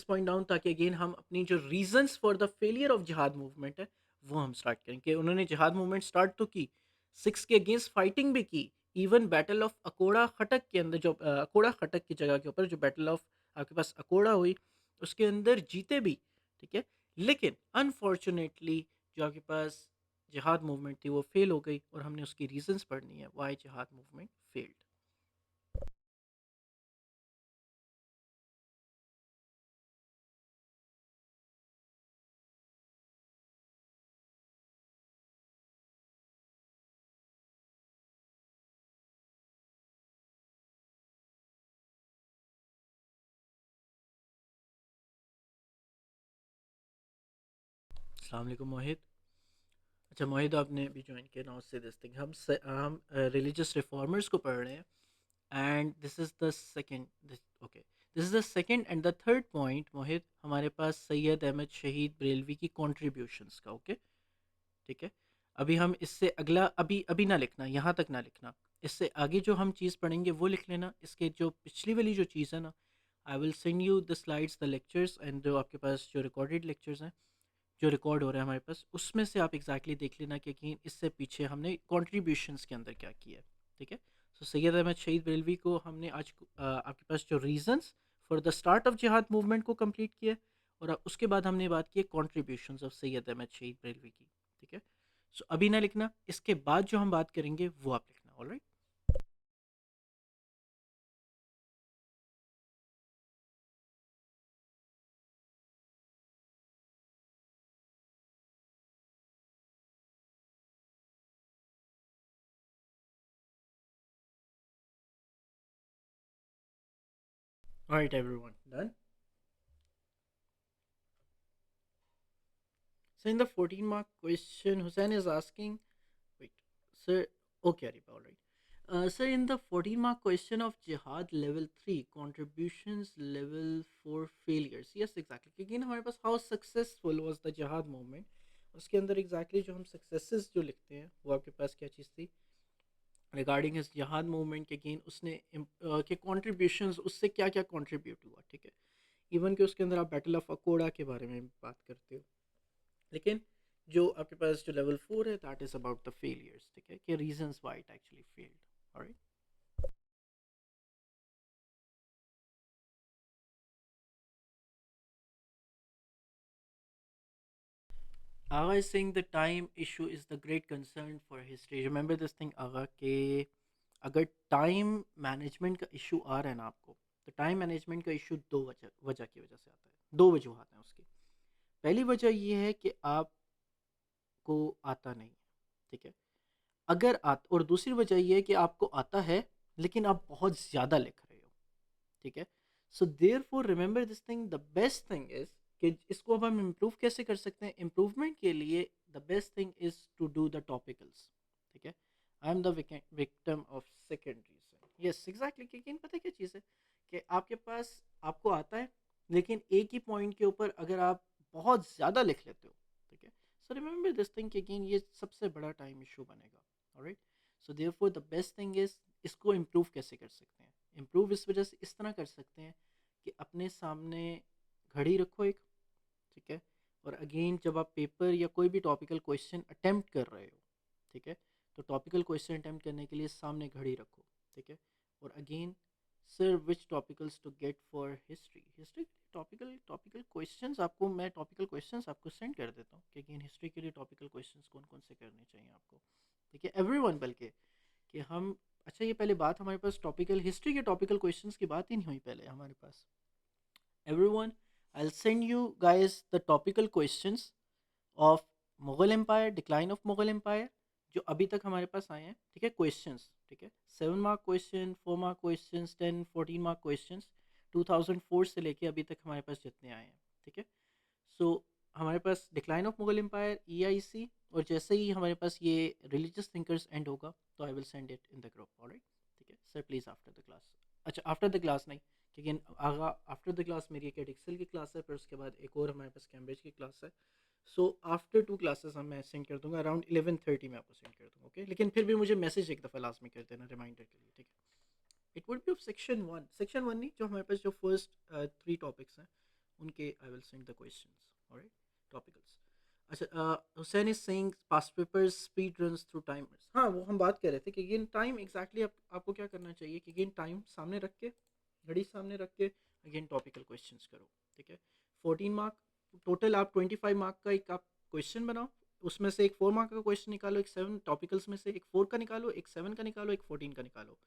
पॉइंट डाउन, ताकि अगेन हम अपनी जो reasons for the failure of जिहाद मूवमेंट है वो हम स्टार्ट करें कि उन्होंने जिहाद मूवमेंट स्टार्ट तो की, सिक्स के अगेंस्ट फाइटिंग भी की, इवन बैटल ऑफ अकोड़ा खटक के अंदर जो अकोड़ा खटक की जगह के ऊपर जो बैटल ऑफ आपके पास अकोड़ा हुई उसके अंदर जीते भी, ठीक है, लेकिन अनफॉर्चुनेटली जो आपके पास जिहाद मूवमेंट थी वो फेल हो गई, और हमने उसकी रीजंस पढ़नी है वाई जिहाद मूवमेंट फेल्ड। अस्सलाम वालेकुम मोहित। अच्छा मोहित, आपने अभी ज्वाइन किया, नाउ से दिस थिंग, हम रिलीजियस रिफॉर्मर्स को पढ़ रहे हैं, and this is the second, okay, this is the second and the third point Mohit, हमारे पास सैयद अहमद शहीद बरेलवी की कॉन्ट्रीब्यूशंस का, ओके, ठीक है। अभी हम इससे अगला अभी अभी ना लिखना, यहाँ तक ना लिखना, इससे आगे जो हम चीज़ पढ़ेंगे वो लिख लेना। इसके जो पिछली वाली जो चीज़ है ना, आई will send you the slides, the lectures, and जो आपके पास जो रिकॉर्डेड लेक्चर्स हैं जो रिकॉर्ड हो रहा है हमारे पास, उसमें से आप एग्जैक्टली देख लेना कि कि इससे पीछे हमने कॉन्ट्रीब्यूशंस के अंदर क्या किया है, ठीक है। सो सैयद अहमद शहीद बरेलवी को हमने आज आपके पास जो reasons for the start of जिहाद मूवमेंट को कंप्लीट किया, और उसके बाद हमने बात की कॉन्ट्रीब्यूशंस ऑफ सैयद अहमद शहीद बरेलवी की, ठीक है। सो अभी ना लिखना, इसके बाद जो हम बात करेंगे वो आप लिखना, alright. Alright everyone, done. So in the 14 mark question, Hussein is asking, wait, sir, okay, Ariba, all right. Sir, in the 14 mark question of Jihad level 3, contributions level 4 failures. Yes, exactly. क्योंकि ना हमारे पास how successful was the Jihad movement, उसके अंदर exactly जो हम successes जो लिखते हैं वो आपके पास क्या चीज़ थी रिगार्डिंग इस जिहाद मूवमेंट के, अगेन उसने के कॉन्ट्रीब्यूशंस, उससे क्या क्या कॉन्ट्रीब्यूट हुआ, ठीक है। इवन कि उसके अंदर आप बैटल ऑफ अकोड़ा के बारे में बात करते हो, लेकिन जो आपके पास जो लेवल 4 है that is about the failures, ठीक है, कि reasons why it actually failed. Alright, Agha is saying the time issue is the great concern for history. Remember this thing Agha, के अगर टाइम मैनेजमेंट का इशू आ रहा है ना आपको, तो टाइम मैनेजमेंट का इशू दो वजह की वजह से आता है, दो वजूहत हैं उसकी। पहली वजह ये है कि आपको आता नहीं है, ठीक है, अगर और दूसरी वजह ये है कि आपको आता है लेकिन आप बहुत ज़्यादा लिख रहे हो, ठीक है। So therefore remember this thing, the best thing is कि इसको अब हम इम्प्रूव कैसे कर सकते हैं, इम्प्रूवमेंट के लिए the best thing is to do the topicals, ठीक है। I am the victim of second reason. Yes exactly, क्योंकि पता है क्या चीज़ है कि आपके पास, आपको आता है, लेकिन एक ही पॉइंट के ऊपर अगर आप बहुत ज़्यादा लिख लेते हो, ठीक है, सो रिमेंबर दिस थिंग कि अगेन ये सबसे बड़ा टाइम इशू बनेगा। Alright, so therefore the best thing is, इसको इम्प्रूव कैसे कर सकते हैं? इम्प्रूव इस वजह से इस तरह कर सकते हैं कि अपने सामने घड़ी रखो एक, ठीक है, और अगेन जब आप पेपर या कोई भी टॉपिकल क्वेश्चन अटेम्प्ट कर रहे हो, ठीक है, तो टॉपिकल क्वेश्चन अटेम्प्ट करने के लिए सामने घड़ी रखो, ठीक है, और again sir which topicals to get for history, history topical topical questions आपको, मैं टॉपिकल क्वेश्चंस आपको सेंड कर देता हूँ कि अगेन हिस्ट्री के लिए टॉपिकल क्वेश्चंस कौन कौन से करने चाहिए आपको, ठीक है, एवरीवन, बल्कि कि हम, अच्छा ये पहले बात हमारे पास टॉपिकल हिस्ट्री के टॉपिकल क्वेश्चंस की बात ही नहीं हुई पहले हमारे पास। everyone, I'll send you guys the topical questions of Mughal empire, decline of Mughal empire, जो अभी तक हमारे पास आए हैं, ठीक है, क्वेश्चंस, ठीक है, 7 mark question, 4 mark questions, 10 14 mark questions, 2004 से लेके अभी तक हमारे पास जितने आए हैं, ठीक है। सो हमारे पास decline of Mughal empire, EIC, और जैसे ही हमारे पास ये रिलीजियस थिंकर्स एंड होगा तो आई will send it in the group, alright, ठीक है sir, please after the class, अच्छा आफ्टर द क्लास नहीं, क्योंकि आगा आफ्टर द क्लास मेरी एक एक्सेल की क्लास है, फिर उसके बाद एक और हमारे पास कैम्ब्रिज की क्लास है। सो आफ्टर 2 क्लासेस हम मैं सेंड कर दूंगा, अराउंड 11:30 में आपको सेंड कर दूंगा, ओके, लेकिन फिर भी मुझे मैसेज एक दफ़ा लाजमी कर देना रिमाइंडर के लिए, ठीक है। It would be of section 1, section 1 नहीं, जो हमारे पास जो फर्स्ट 3 टॉपिक्स हैं उनके I will send the questions, alright, topicals. अच्छा, Hussain is saying past papers speed runs through timers, हाँ वो हम बात कर रहे थे कि अगेन टाइम एग्जैक्टली आपको क्या करना चाहिए कि अगेन टाइम सामने रख के, घड़ी सामने रख के अगेन टॉपिकल क्वेश्चंस करो, ठीक है। 14 मार्क टोटल, आप 25 मार्क का एक आप क्वेश्चन बनाओ, उसमें से एक 4 मार्क का क्वेश्चन निकालो, एक 7 टॉपिकल्स में से एक 4 का निकालो, एक 7 का निकालो, एक 14 का निकालो,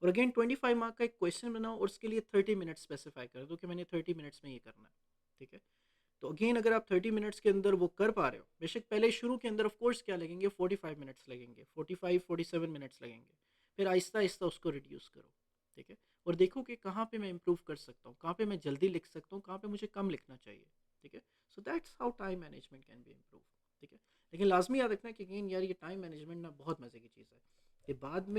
और अगेन 25 मार्क का एक क्वेश्चन बनाओ और उसके लिए 30 मिनट्स स्पेसिफाई कर दो कि मैंने 30 मिनट्स में ये करना है, ठीक है। तो अगेन अगर आप 30 मिनट्स के अंदर वो कर पा रहे हो, बेशक पहले शुरू के अंदर ऑफ कोर्स क्या लगेंगे, 45 मिनट्स लगेंगे, 45 47 मिनट्स लगेंगे, फिर आहिस्ता आहिस्ता उसको रिड्यूस करो, ठीक है, और देखो कि कहाँ पे मैं इंप्रूव कर सकता हूँ, कहाँ पे मैं जल्दी लिख सकता हूँ, कहाँ पे मुझे कम लिखना चाहिए, ठीक है। So that's how time management can be improve, ठीक है। लेकिन लाजमी याद रखना कि अगेन यार ये टाइम मैनेजमेंट ना बहुत मज़े की चीज़ है, कि बाद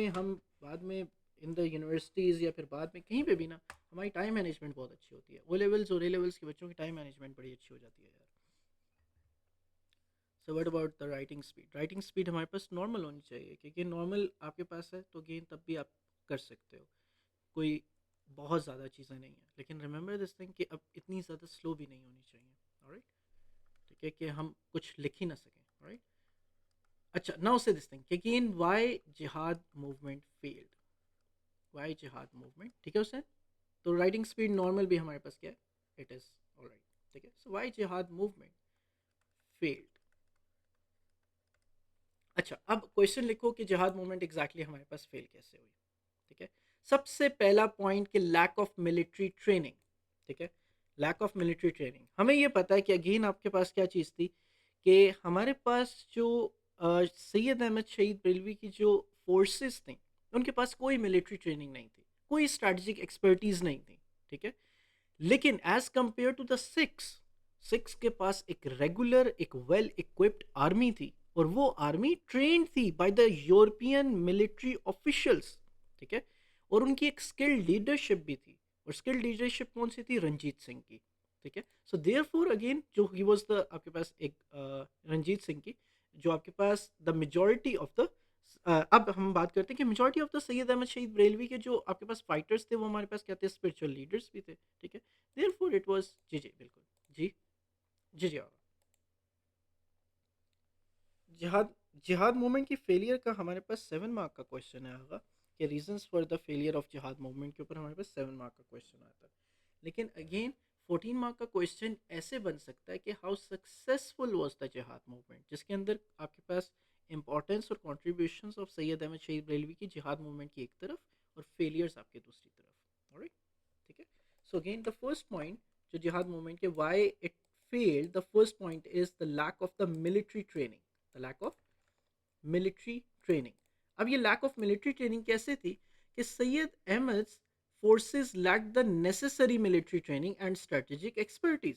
में इन द यूनिवर्सिटीज़ या फिर बाद में कहीं पे भी ना हमारी टाइम मैनेजमेंट बहुत अच्छी होती है, ओ लेवल्स और ए लेवल्स के बच्चों की टाइम मैनेजमेंट बड़ी अच्छी हो जाती है यार। So what about the writing speed, writing speed हमारे पास नॉर्मल होनी चाहिए, क्योंकि नॉर्मल आपके पास है तो गेन तब भी आप कर सकते हो, कोई बहुत ज़्यादा चीज़ें नहीं है, लेकिन रिमेंबर दिस थिंग कि अब इतनी ज़्यादा स्लो भी नहीं होनी चाहिए, ऑलराइट, ठीक है, कि हम कुछ लिख ही ना सकें, ऑलराइट। अच्छा, नाउ से दिस थिंग अगेन, व्हाई जिहाद मूवमेंट फेल्ड, वाई जिहाद मूवमेंट, ठीक है उसे, तो राइटिंग स्पीड नॉर्मल भी हमारे पास क्या है, इट इज़ ऑलराइट, ठीक है। सो वाई जिहाद मूवमेंट फेल्ड, अच्छा अब क्वेश्चन लिखो कि जिहाद मूवमेंट एग्जैक्टली हमारे पास फेल कैसे हुई, ठीक है। सबसे पहला पॉइंट कि लैक ऑफ मिलिट्री ट्रेनिंग, ठीक है, लैक ऑफ मिलिट्री ट्रेनिंग, हमें ये पता है कि अगेन आपके पास क्या चीज़ थी कि हमारे पास जो सैयद अहमद शहीद बरेलवी की जो फोर्सेस थी, उनके पास कोई मिलिट्री ट्रेनिंग नहीं थी, कोई स्ट्रैटेजिक एक्सपर्टीज नहीं थी, ठीक है। लेकिन as compare to the Sikhs, Sikhs के पास एक रेगुलर एक वेल इक्विप्ड आर्मी थी, और वो आर्मी ट्रेंड थी bye the European military officials, ठीक है, और उनकी एक स्किल्ड लीडरशिप भी थी, और स्किल्ड लीडरशिप कौन सी थी, रंजीत सिंह की, ठीक है। सो देयर फोर अगेन जो ही वॉज द आपके पास एक रंजीत सिंह की, जो आपके पास द मेजोरिटी ऑफ द, अब हम बात करते हैं कि majority of the Syed Ahmad शहीद बरेलवी के जो आपके पास फाइटर्स थे वो हमारे पास क्या थे, स्पिरिचुअल लीडर्स भी थे, ठीक है। देयरफॉर इट वाज जी जी बिल्कुल, जी जी जी जिहाद, जिहाद मूवमेंट की फेलियर का हमारे पास 7 मार्क का क्वेश्चन है आगा, कि reasons for the failure of जिहाद मूवमेंट के ऊपर हमारे पास 7 मार्क का क्वेश्चन आता है, लेकिन अगेन 14 मार्क का क्वेश्चन ऐसे बन सकता है कि how successful was the jihad movement, जिसके अंदर आपके पास इंपॉर्टेंस और कॉन्ट्रीब्यूशन ऑफ सैयद अहमद शहीद बरेलवी की जिहाद मूवमेंट की एक तरफ और फेलियर्स आपके दूसरी तरफ, ऑलराइट, ठीक है। So again the first point जो जिहाद मूवमेंट के why it failed, the first point is the lack of the military training, the lack of military training. अब ये लैक ऑफ मिलिट्री ट्रेनिंग कैसे थी कि Syed Ahmad forces lack the necessary military training and strategic expertise,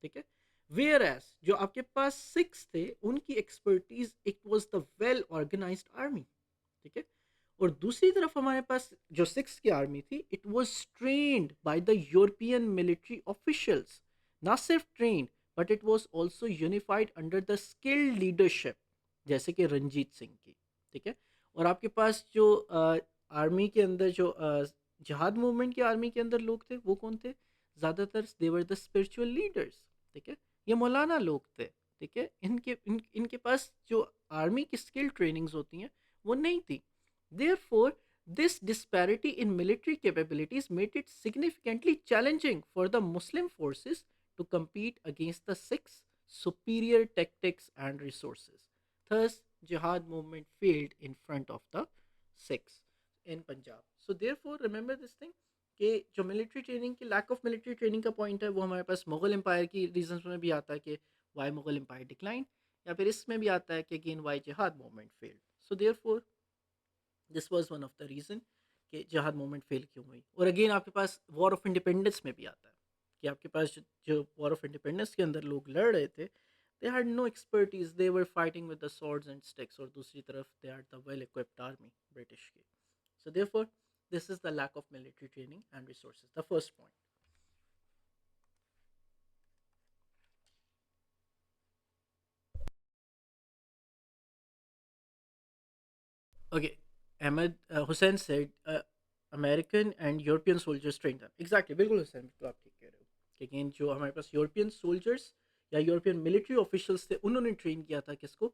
ठीक है, वेयर एज जो आपके पास सिक्स थे उनकी expertise, it was the well organised army, ठीक है। और दूसरी तरफ हमारे पास जो सिक्स की आर्मी थी, it was trained by the European military officials, ना सिर्फ trained but it was also unified under the skilled leadership, जैसे कि रंजीत सिंह की। ठीक है। और आपके पास जो आर्मी के अंदर जो जिहाद मूवमेंट की आर्मी के अंदर लोग थे, वो कौन थे? ज़्यादातर देवर द स्पिरिचुअल लीडर्स। ठीक है। ये मौलाना लोग थे। ठीक है। इनके पास जो आर्मी की स्किल ट्रेनिंग्स होती हैं वो नहीं थी। Therefore, this disparity in military capabilities made it significantly challenging for the Muslim forces to compete against the Sikhs' superior tactics and resources. Thus, jihad movement failed in front of the Sikhs in Punjab. So, therefore, remember this thing कि जो मिलिट्री ट्रेनिंग की लैक ऑफ मिलिट्री ट्रेनिंग का पॉइंट है, वो हमारे पास मुगल एम्पायर की रीजंस में भी आता है कि वाई मुगल एम्पायर डिक्लाइन, या फिर इसमें भी आता है कि अगेन वाई जिहाद movement failed. So therefore this was one of the reason कि जिहाद मूवमेंट फेल क्यों हुई। और अगेन आपके पास वॉर ऑफ इंडिपेंडेंस में भी आता है कि आपके पास जो वॉर ऑफ इंडिपेंडेंस के अंदर लोग लड़ रहे थे, they had no expertise, they were fighting with the swords and sticks, और दूसरी तरफ they are the well equipped army British की। So therefore this is the lack of military training and resources, the first point. Okay, Ahmed Hussain said American and European soldiers trained them. Exactly, बिल्कुल हुसैन, तो आप ठीक कह रहे हो कि again जो हमारे पास यूरोपियन सोल्जर्स या यूरोपियन मिलिट्री ऑफिशियल्स थे, उन्होंने ट्रेन किया था किसको?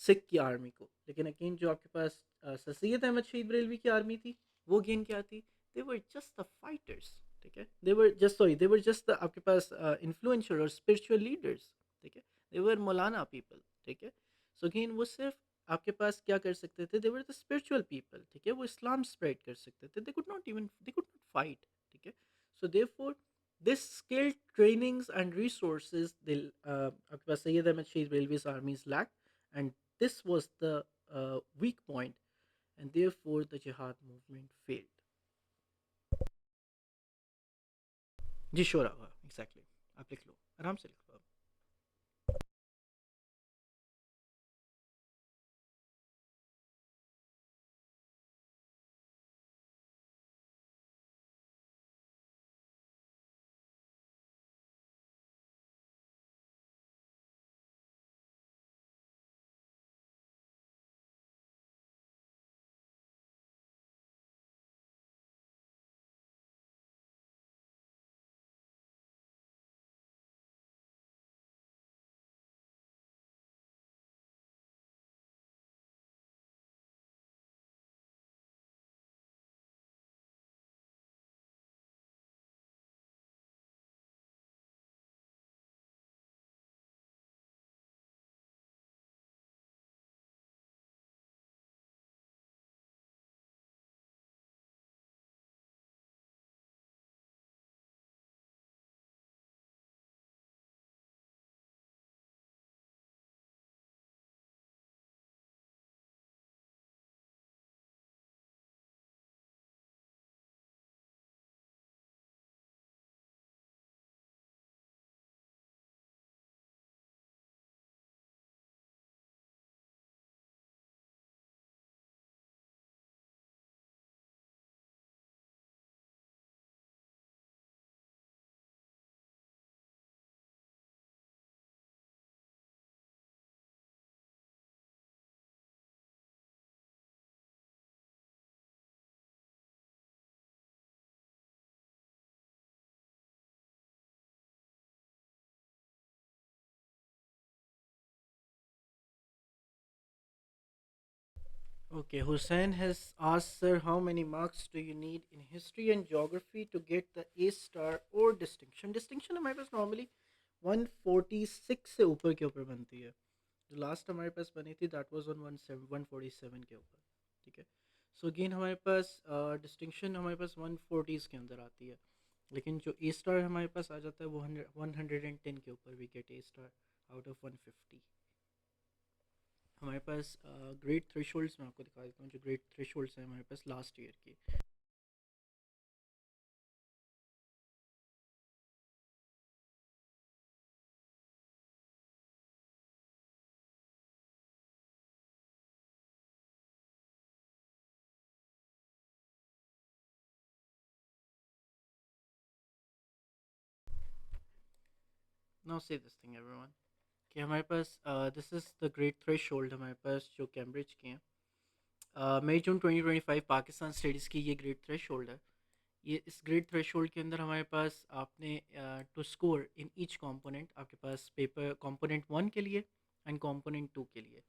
सिख की आर्मी को। लेकिन अगेन जो आपके पास सर सैयद अहमद शहीद बरेलवी की आर्मी थी, वो अगेन क्या थी? दे वर जस्ट द फाइटर्स। ठीक है। दे वर जस्ट आपके पास इन्फ्लुएंसर और स्पिरिचुअल लीडर्स। ठीक है। दे वर मौलाना पीपल। ठीक है। सो अगेन वो सिर्फ आपके पास क्या कर सकते थे? They were the spiritual people. ठीक है। वो इस्लाम स्प्रेड कर सकते थे। They could not fight. ठीक है। So therefore this skill trainings and resources आपके पास Syed Ahmad Shahid Barelvi's armies lack, and this was the weak point, and therefore the jihad movement failed. जी श्योर होगा, एग्जैक्टली। आप लिख लो, आराम से लिख लो। Okay, Hussein has asked, sir, how many marks do you need in history and geography to get the A star or distinction? Distinction हमारे पास normally 146 से ऊपर के ऊपर बनती है। जो लास्ट हमारे पास बनी थी दैट वाज ऑन 147 के ऊपर। ठीक है। सो अगेन हमारे पास डिस्टिंक्शन हमारे पास 140s के अंदर आती है, लेकिन जो ए स्टार हमारे पास आ जाता है वो 110 के ऊपर। We get a star out of 150। हमारे पास ग्रेट थ्रेशोल्ड्स मैं आपको दिखा देता हूँ, जो ग्रेट थ्रेशोल्ड्स हैं हमारे पास लास्ट ईयर की। नाउ से दिस थिंग एवरीवन कि हमारे पास this is the great threshold हमारे पास जो कैम्ब्रिज के हैं मई जून 2025 पाकिस्तान स्टडीज़ की ये ग्रेट थ्रेशोल्ड है। ये इस ग्रेट थ्रेशोल्ड के अंदर हमारे पास आपने to score in each component आपके पास पेपर कंपोनेंट वन के लिए एंड कंपोनेंट टू के लिए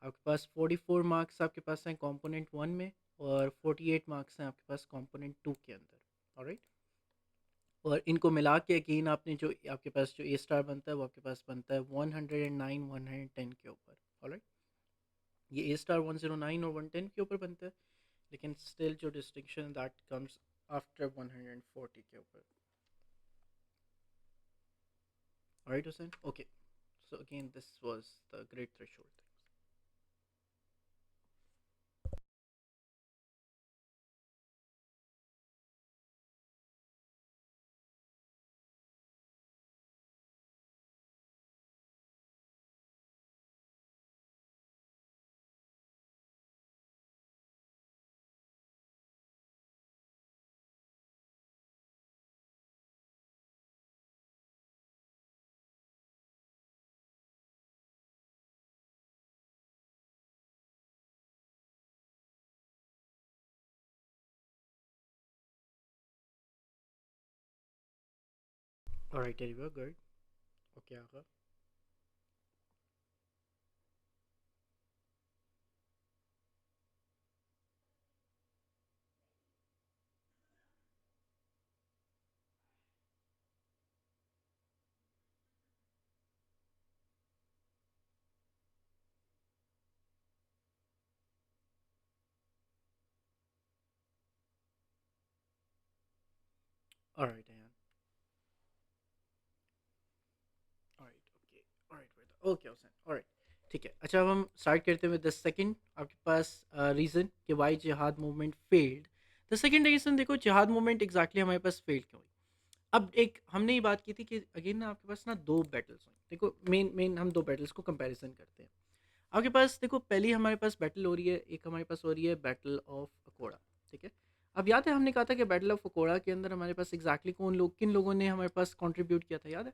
आपके पास 44 मार्क्स आपके पास हैं कंपोनेंट वन में और 48 मार्क्स हैं आपके पास कंपोनेंट टू के अंदर। ऑलराइट, और इनको मिला के अगेन आपने जो आपके पास जो ए स्टार बनता है वो आपके पास बनता है 109 110 के ऊपर। ऑलराइट, ये ए स्टार 109 और 110 के ऊपर बनता है, लेकिन स्टिल जो डिस्टिंक्शन दैट कम्स आफ्टर 140 के ऊपर। Alright Hussain, okay, so again this was the great threshold. Alright Areeba good, okay Agha. Alright Ayan, alright okay, alright okay Hussain, alright ठीक है। अच्छा, अब हम स्टार्ट करते हैं 10 सेकेंड आपके पास रीज़न कि वाई जिहाद movement failed. The second reason देखो जिहाद मूवमेंट एग्जैक्टली हमारे पास फेल क्यों हुई। अब एक हमने ये बात की थी कि अगेन ना आपके पास ना दो बैटल्स हुई। देखो मेन मेन हम दो बैटल्स को कंपैरिजन करते हैं। आपके पास देखो पहली हमारे पास बैटल हो रही है, एक हमारे पास हो रही है बैटल ऑफ अकोड़ा। ठीक है, अब याद है हमने कहा था कि बैटल ऑफ अकोड़ा के अंदर हमारे पास एग्जैक्टली कौन लोग किन लोगों ने हमारे पास कंट्रीब्यूट किया था, याद है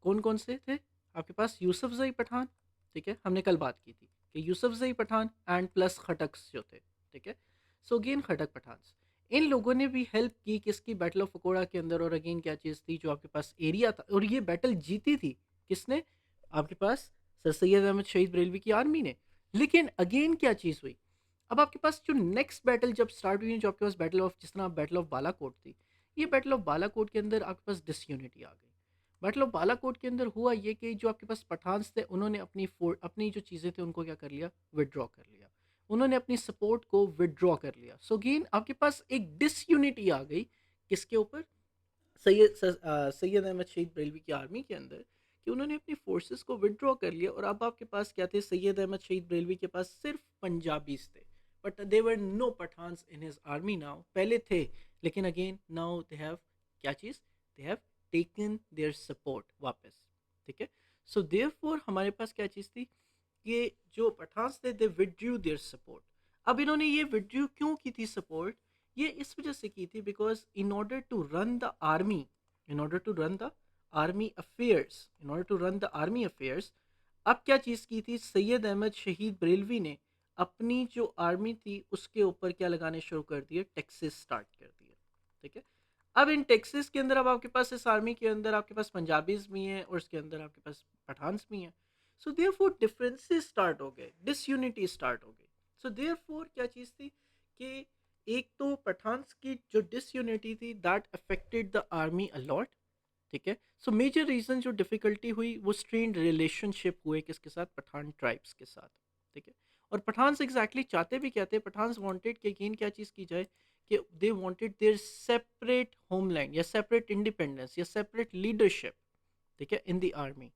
कौन कौन से थे आपके पास? यूसुफ जई पठान, ठीक है, हमने कल बात की थी कि यूसुफ जई पठान एंड प्लस खटक्स जो थे। ठीक है, सो अगेन खटक पठान इन लोगों ने भी हेल्प की किसकी? बैटल ऑफ अकोड़ा के अंदर। और अगेन क्या चीज़ थी जो आपके पास एरिया था, और ये बैटल जीती थी किसने? आपके पास सर सैयद अहमद शहीद बरेलवी की आर्मी ने। लेकिन अगेन क्या चीज़ हुई, अब आपके पास जो नेक्स्ट बैटल जब स्टार्ट हुई, जो आपके पास बैटल ऑफ जिस तरह बैटल ऑफ बालाकोट थी, ये बैटल ऑफ बालाकोट के अंदर आपके पास डिसयूनिटी आ गई। बैटल ऑफ बालाकोट के अंदर हुआ ये कि जो आपके पास पठान्स थे उन्होंने अपनी जो चीज़ें थी उनको क्या कर लिया? विदड्रॉ कर लिया। उन्होंने अपनी सपोर्ट को विदड्रॉ कर लिया। सो अगेन आपके पास एक डिसयूनिटी आ गई किसके ऊपर? सैयद अहमद शहीद बरेलवी की आर्मी के अंदर, कि उन्होंने अपनी फोर्सेस को विदड्रॉ कर लिया। और अब आपके पास क्या थे? सैयद अहमद शहीद बरेलवी के पास सिर्फ पंजाबीज थे, but there were no Pathans in his army now. पहले थे, लेकिन अगेन नाउ दे हैव क्या चीज़? They have taken their support वापस। ठीक है, सो देयरफॉर हमारे पास क्या चीज़ थी कि जो पठान्स थे दे विड्रू देयर सपोर्ट। अब इन्होंने ये विड्रू क्यों की थी सपोर्ट? ये इस वजह से की थी because in order to run the army, in order to run the army affairs, in order to run the army affairs, अब क्या चीज़ की थी? सैयद अहमद शहीद बरेलवी ने अपनी जो आर्मी थी उसके ऊपर क्या लगाने शुरू कर दिए? टैक्सेस स्टार्ट कर दिए। ठीक है, अब इन टैक्सेस के अंदर अब आपके पास इस आर्मी के अंदर आपके पास पंजाबीज भी हैं और इसके अंदर आपके पास पठान्स भी हैं। So therefore differences start हो गए, डिसयूनिटी स्टार्ट हो गई। सो देयर फोर क्या चीज़ थी कि एक तो पठान्स की जो डिसयूनिटी थी that affected the army a lot. ठीक है, सो मेजर रीज़न जो डिफ़िकल्टी हुई वो स्ट्रेन्ड रिलेशनशिप हुए किसके साथ? पठान ट्राइब्स के साथ। ठीक है, और पठान्स एग्जैक्टली चाहते भी क्या थे? पठान्स वांटेड कि अगेन क्या चीज़ की जाए कि they wanted their separate homeland या सेपरेट इंडिपेंडेंस या सेपरेट लीडरशिप। ठीक है, in the army.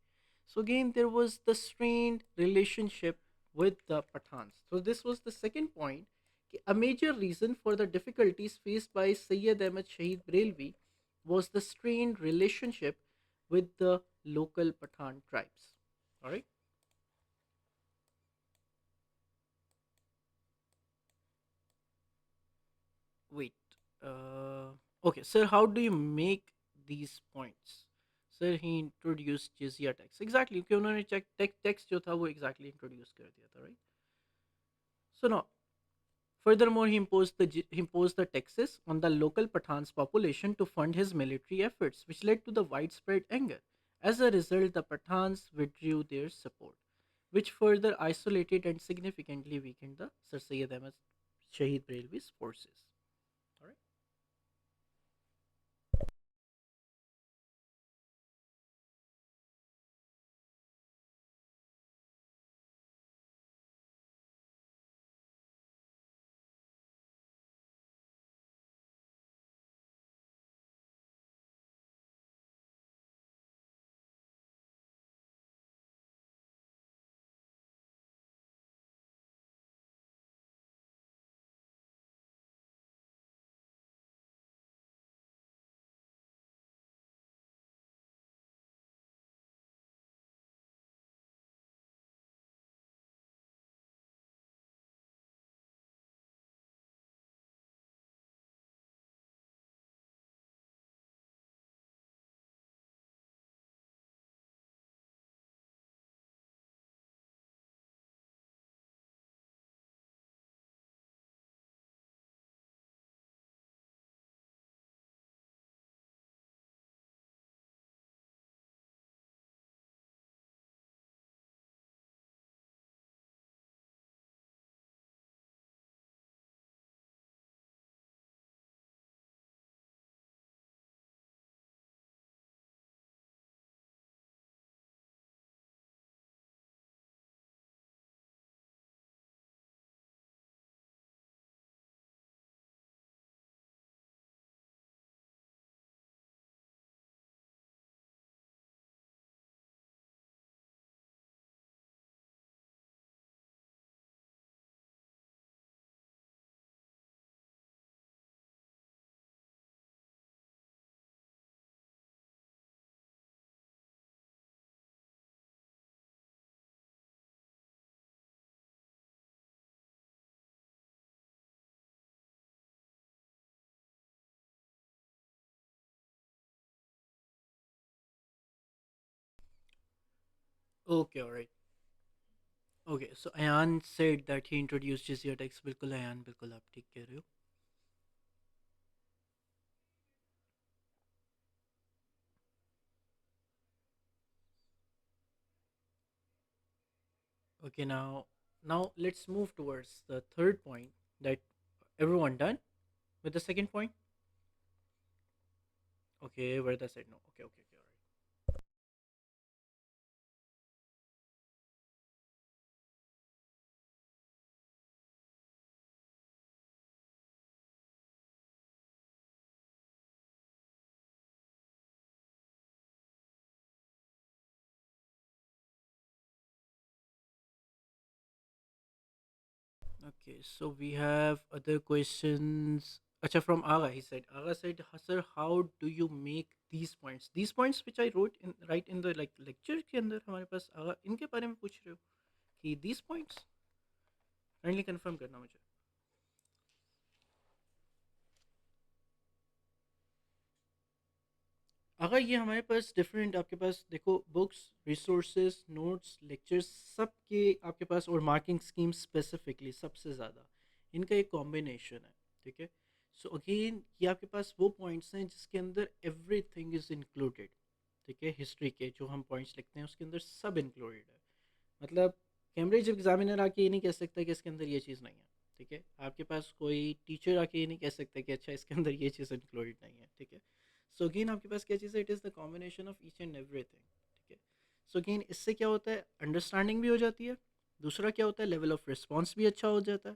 So again there was the strained relationship with the Pathans. So this was the second point. A major reason for the difficulties faced by Sayyid Ahmed Shahid Brelvi was the strained relationship with the local Pathan tribes. All right. Wait. Okay, sir. How do you make these points? Sir he introduce jizya tax, exactly, क्योंकि उन्होंने चेक टैक्स जो था वो एग्जैक्टली इंट्रोड्यूस कर दिया था, right? So no, furthermore, he imposed the taxes on the local Pathan's population to fund his military efforts, which led to the widespread anger. As a result, the Pathans withdrew their support, which further isolated and significantly weakened the Sir Syed Ahmad Shahid Railway's forces. All right. Okay, all right. Okay, so Ayan said that he introduced jizya tax. बिल्कुल Ayan, बिल्कुल आप ठीक कह रहे हो. Okay, now let's move towards the third point. That everyone done with the second point? Okay, Verda said no. Okay, okay, okay, all right. Okay, so we have other questions. Acha, from Aga, he said. Aga said, Sir, how do you make these points? These points which I wrote in right in the like lecture के अंदर हमारे पास आगा इनके बारे में पूछ रहे हो कि these points काइंडली कंफर्म करना मुझे. अगर ये हमारे पास डिफरेंट आपके पास देखो बुक्स रिसोर्सेज नोट्स लेक्चर्स सब के आपके पास और मार्किंग स्कीम स्पेसिफिकली सबसे ज़्यादा इनका एक कॉम्बिनेशन है. ठीक है. सो अगेन ये आपके पास वो पॉइंट्स हैं जिसके अंदर एवरीथिंग इज़ इंक्लूडेड. ठीक है. हिस्ट्री के जो हम पॉइंट्स लिखते हैं उसके अंदर सब इंक्लूडेड है. मतलब कैम्ब्रिज एग्जामिनर आके ये नहीं कह सकता कि इसके अंदर ये चीज़ नहीं है. ठीक है. आपके पास कोई टीचर आके ये नहीं कह सकता कि अच्छा इसके अंदर ये चीज़ इंक्लूडेड नहीं है. ठीक है. सो अगेन आपके पास क्या चीज़ है, it is the combination of each and everything. ठीक है. सो अगेन इससे क्या होता है, अंडरस्टैंडिंग भी हो जाती है. दूसरा क्या होता है, लेवल ऑफ रिस्पॉन्स भी अच्छा हो जाता है.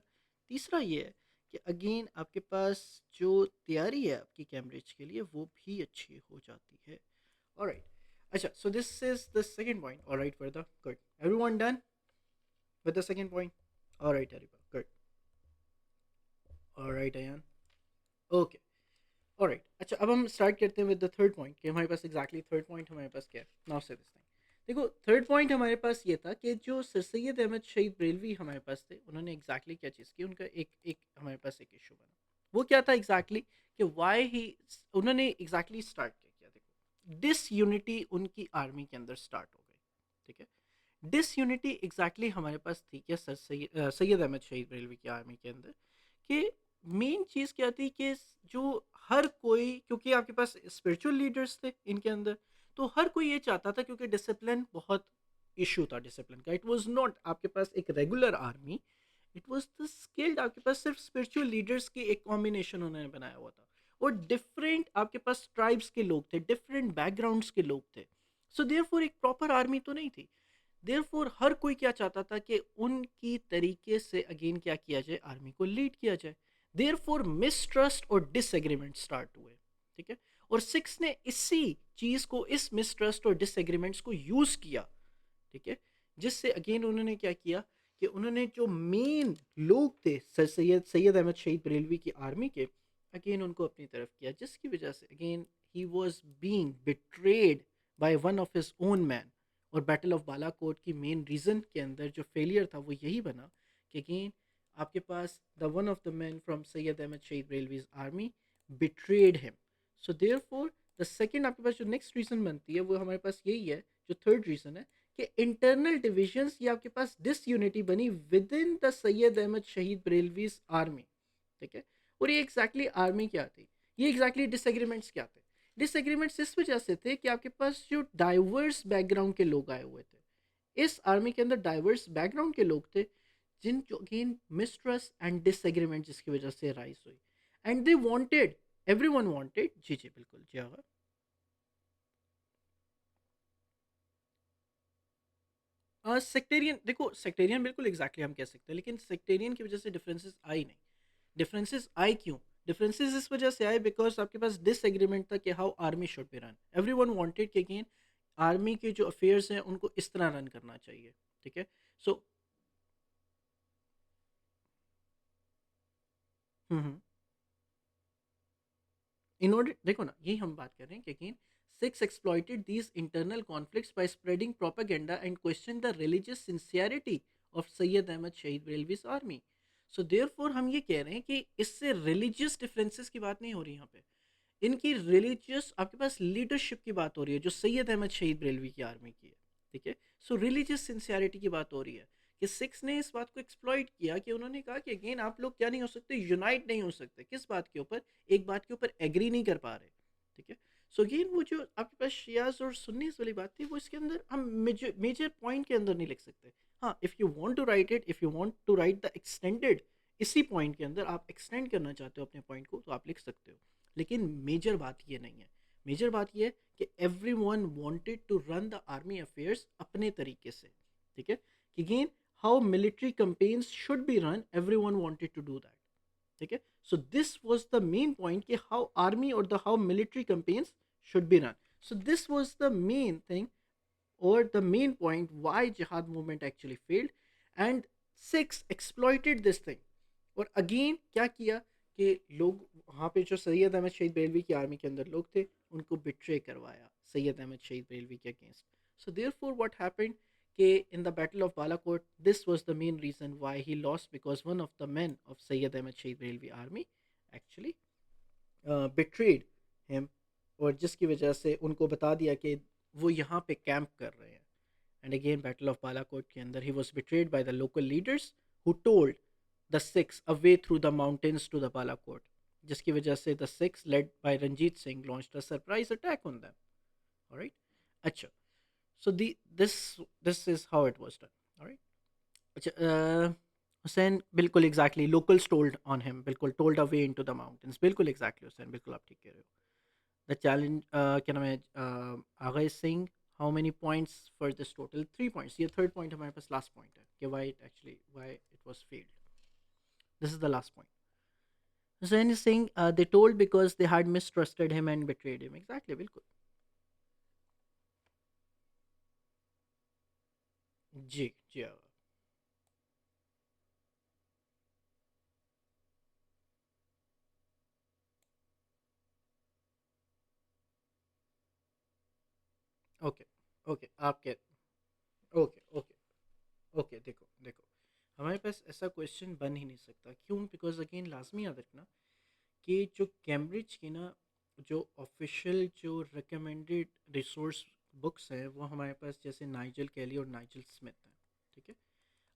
तीसरा ये है कि अगेन आपके पास जो तैयारी है आपकी कैम्ब्रिज के लिए वो भी अच्छी हो जाती है. ऑलराइट. अच्छा, so this is the second point. All right, Verda, good. Everyone done with the second point? All right, Ariba, good. All right, Ayan. Okay. All right. अच्छा, अब हम स्टार्ट करते हैं विद द थर्ड पॉइंट कि हमारे पास एग्जैक्टली थर्ड पॉइंट हमारे पास क्या है. नाउ से दिस थिंग. देखो, थर्ड पॉइंट हमारे पास ये था कि जो सर सैयद अहमद शहीद बरेलवी हमारे पास थे, उन्होंने एग्जैक्टली क्या चीज़ की, उनका एक एक हमारे पास एक इशू बना. वो क्या था एग्जैक्टली कि वाई ही, उन्होंने एग्जैक्टली स्टार्ट क्या किया. देखो, डिसयूनिटी उनकी आर्मी के अंदर स्टार्ट हो गई। ठीक है, डिसयूनिटी एग्जैक्टली हमारे पास थी क्या सर सैयद अहमद शहीद बरेलवी की आर्मी के अंदर, कि मेन चीज़ क्या थी कि जो हर कोई, क्योंकि आपके पास स्पिरिचुअल लीडर्स थे इनके अंदर, तो हर कोई ये चाहता था, क्योंकि डिसिप्लिन बहुत इशू था डिसिप्लिन का। इट वाज नॉट आपके पास एक regular army, it was the skilled, आपके पास सिर्फ स्पिरिचुअल लीडर्स की एक कॉम्बिनेशन उन्होंने बनाया हुआ था। और डिफरेंट आपके पास ट्राइब्स के लोग थे, डिफरेंट बैकग्राउंड्स के लोग थे। सो देयरफॉर एक प्रॉपर आर्मी तो नहीं थी। देयरफॉर हर कोई क्या चाहता था कि उनकी तरीके से अगेन क्या किया जाए, आर्मी को लीड किया जाए। देयरफॉर मिसट्रस्ट और डिसएग्रीमेंट स्टार्ट हुए। ठीक है, और सिक्स ने इसी चीज को, इस मिसट्रस्ट और डिसएग्रीमेंट्स को यूज किया। ठीक है, जिससे अगेन उन्होंने क्या किया कि उन्होंने जो मेन लोग थे सर सैयद सैयद अहमद शहीद बरेलवी की आर्मी के, अगेन उनको अपनी तरफ किया, जिसकी वजह से again he was being betrayed by one of his own man. और बैटल ऑफ बालाकोट की मेन रीज़न के अंदर जो फेलियर था वो यही बना कि अगेन आपके पास the one of the man from Syed Ahmad शहीद Barelvi's army betrayed him. So therefore the second आपके पास जो नेक्स्ट रीज़न बनती है वो हमारे पास यही है, जो थर्ड रीज़न है, कि इंटरनल डिविजन्स या आपके पास डिसयूनिटी बनी within the Syed Ahmad शहीद बरेलवीज आर्मी। ठीक है, और ये एग्जैक्टली आर्मी क्या थी, ये एग्जैक्टली डिसएग्रीमेंट्स क्या थे। डिसएग्रीमेंट्स इस वजह से थे कि आपके पास जो डाइवर्स बैकग्राउंड के लोग आए हुए थे, इस आर्मी के अंदर डाइवर्स बैकग्राउंड के लोग थे, जिन जो अगेन मिसट्रस्ट एंड डिसएग्रीमेंट जिसकी वजह से राइज हुई। And they wanted, everyone wanted, जी जी बिल्कुल जी हाँ। सेक्टेरियन, देखो सेक्टेरियन बिल्कुल एग्जैक्टली हम कह सकते हैं, लेकिन सेक्टेरियन की वजह से डिफरेंसेस आई नहीं। डिफरेंसेस आए क्यों? डिफरेंसेस इस वजह से आए बिकॉज आपके पास डिसएग्रीमेंट था कि how army should be run. Everyone wanted कि अगेन आर्मी के जो अफेयर्स हैं उनको इस तरह रन करना चाहिए। ठीक है, सो इन ऑर्डर, देखो ना यही हम बात कर रहे हैं कि अगेन Sikhs exploited these internal conflicts by spreading propaganda and question the religious sincerity of Syed Ahmad शहीद बरेलवीज आर्मी। सो देयरफॉर हम ये कह रहे हैं कि इससे रिलीजियस डिफरेंसेस की बात नहीं हो रही यहाँ पे, इनकी रिलीजियस आपके पास लीडरशिप की बात हो रही है जो सैयद अहमद शहीद बरेलवी की आर्मी की है। ठीक है, सो रिलीजियस सिंसियरिटी की बात हो रही है कि सिक्स ने इस बात को एक्सप्लॉइट किया कि उन्होंने कहा कि अगेन आप लोग क्या नहीं हो सकते, यूनाइट नहीं हो सकते, किस बात के ऊपर, एक बात के ऊपर एग्री नहीं कर पा रहे। ठीक है, सो अगेन वो जो आपके पास शियाज और सुन्नीस वाली बात थी वो इसके अंदर हम मेजर मेजर पॉइंट के अंदर नहीं लिख सकते। हाँ, if you want to write it, if you want to write the extended, इसी पॉइंट के अंदर आप एक्सटेंड करना चाहते हो अपने पॉइंट को तो आप लिख सकते हो। लेकिन मेजर बात ये नहीं है। मेजर बात ये है कि everyone wanted to run the army affairs अपने तरीके से। ठीक है, कि again how military campaigns should be run, everyone wanted to do that. ठीक है, so this was the main point कि हाउ आर्मी और the how military campaigns should be run. So this was the main thing or the main point why jihad movement actually failed, and six exploited this thing। और अगेन क्या किया कि लोग वहाँ पे जो सैयद अहमद शहीद बरेलवी की आर्मी के अंदर लोग थे उनको बिट्रे करवाया सैयद अहमद शहीद बरेलवी के against. So therefore what happened कि in the battle of Balakot this was the main reason why he lost, because one of the main of Syed Ahmad शहीद Barelvi army actually betrayed him, और जिसकी वजह से उनको बता दिया कि वो यहाँ पे कैंप कर रहे हैं। And again battle of Balakot के अंदर he was betrayed by the local leaders who told the Sikhs a way through the mountains to the Balakot, जिसकी वजह से the Sikhs led by Ranjit Singh launched a surprise attack on them. Alright, अच्छा, so the this is how it was done. Alright, अच्छा, हुसैन बिल्कुल exactly locals told on him, बिल्कुल told a way into the mountains, बिल्कुल एग्जैक्टली हुसैन, बिल्कुल आप ठीक कह रहे हो। द चैलेंज, क्या नाम है, Aagaz Singh, how many points for this total, 3 points, ये थर्ड पॉइंट हमारे पास लास्ट पॉइंट है कि why it actually why it was failed. This is the last point. Hussain is Singh they told because they had mistrusted him and betrayed him, exactly बिल्कुल, जी जी ओके ओके आप कह, ओके ओके ओके, देखो देखो, हमारे पास ऐसा क्वेश्चन बन ही नहीं सकता, क्यों? बिकॉज अगेन लाजमी याद रखना कि जो कैम्ब्रिज की ना जो ऑफिशियल जो रिकमेंडेड रिसोर्स बुक्स हैं वो हमारे पास जैसे नाइजल कैली और नाइजल स्मिथ हैं, ठीक है।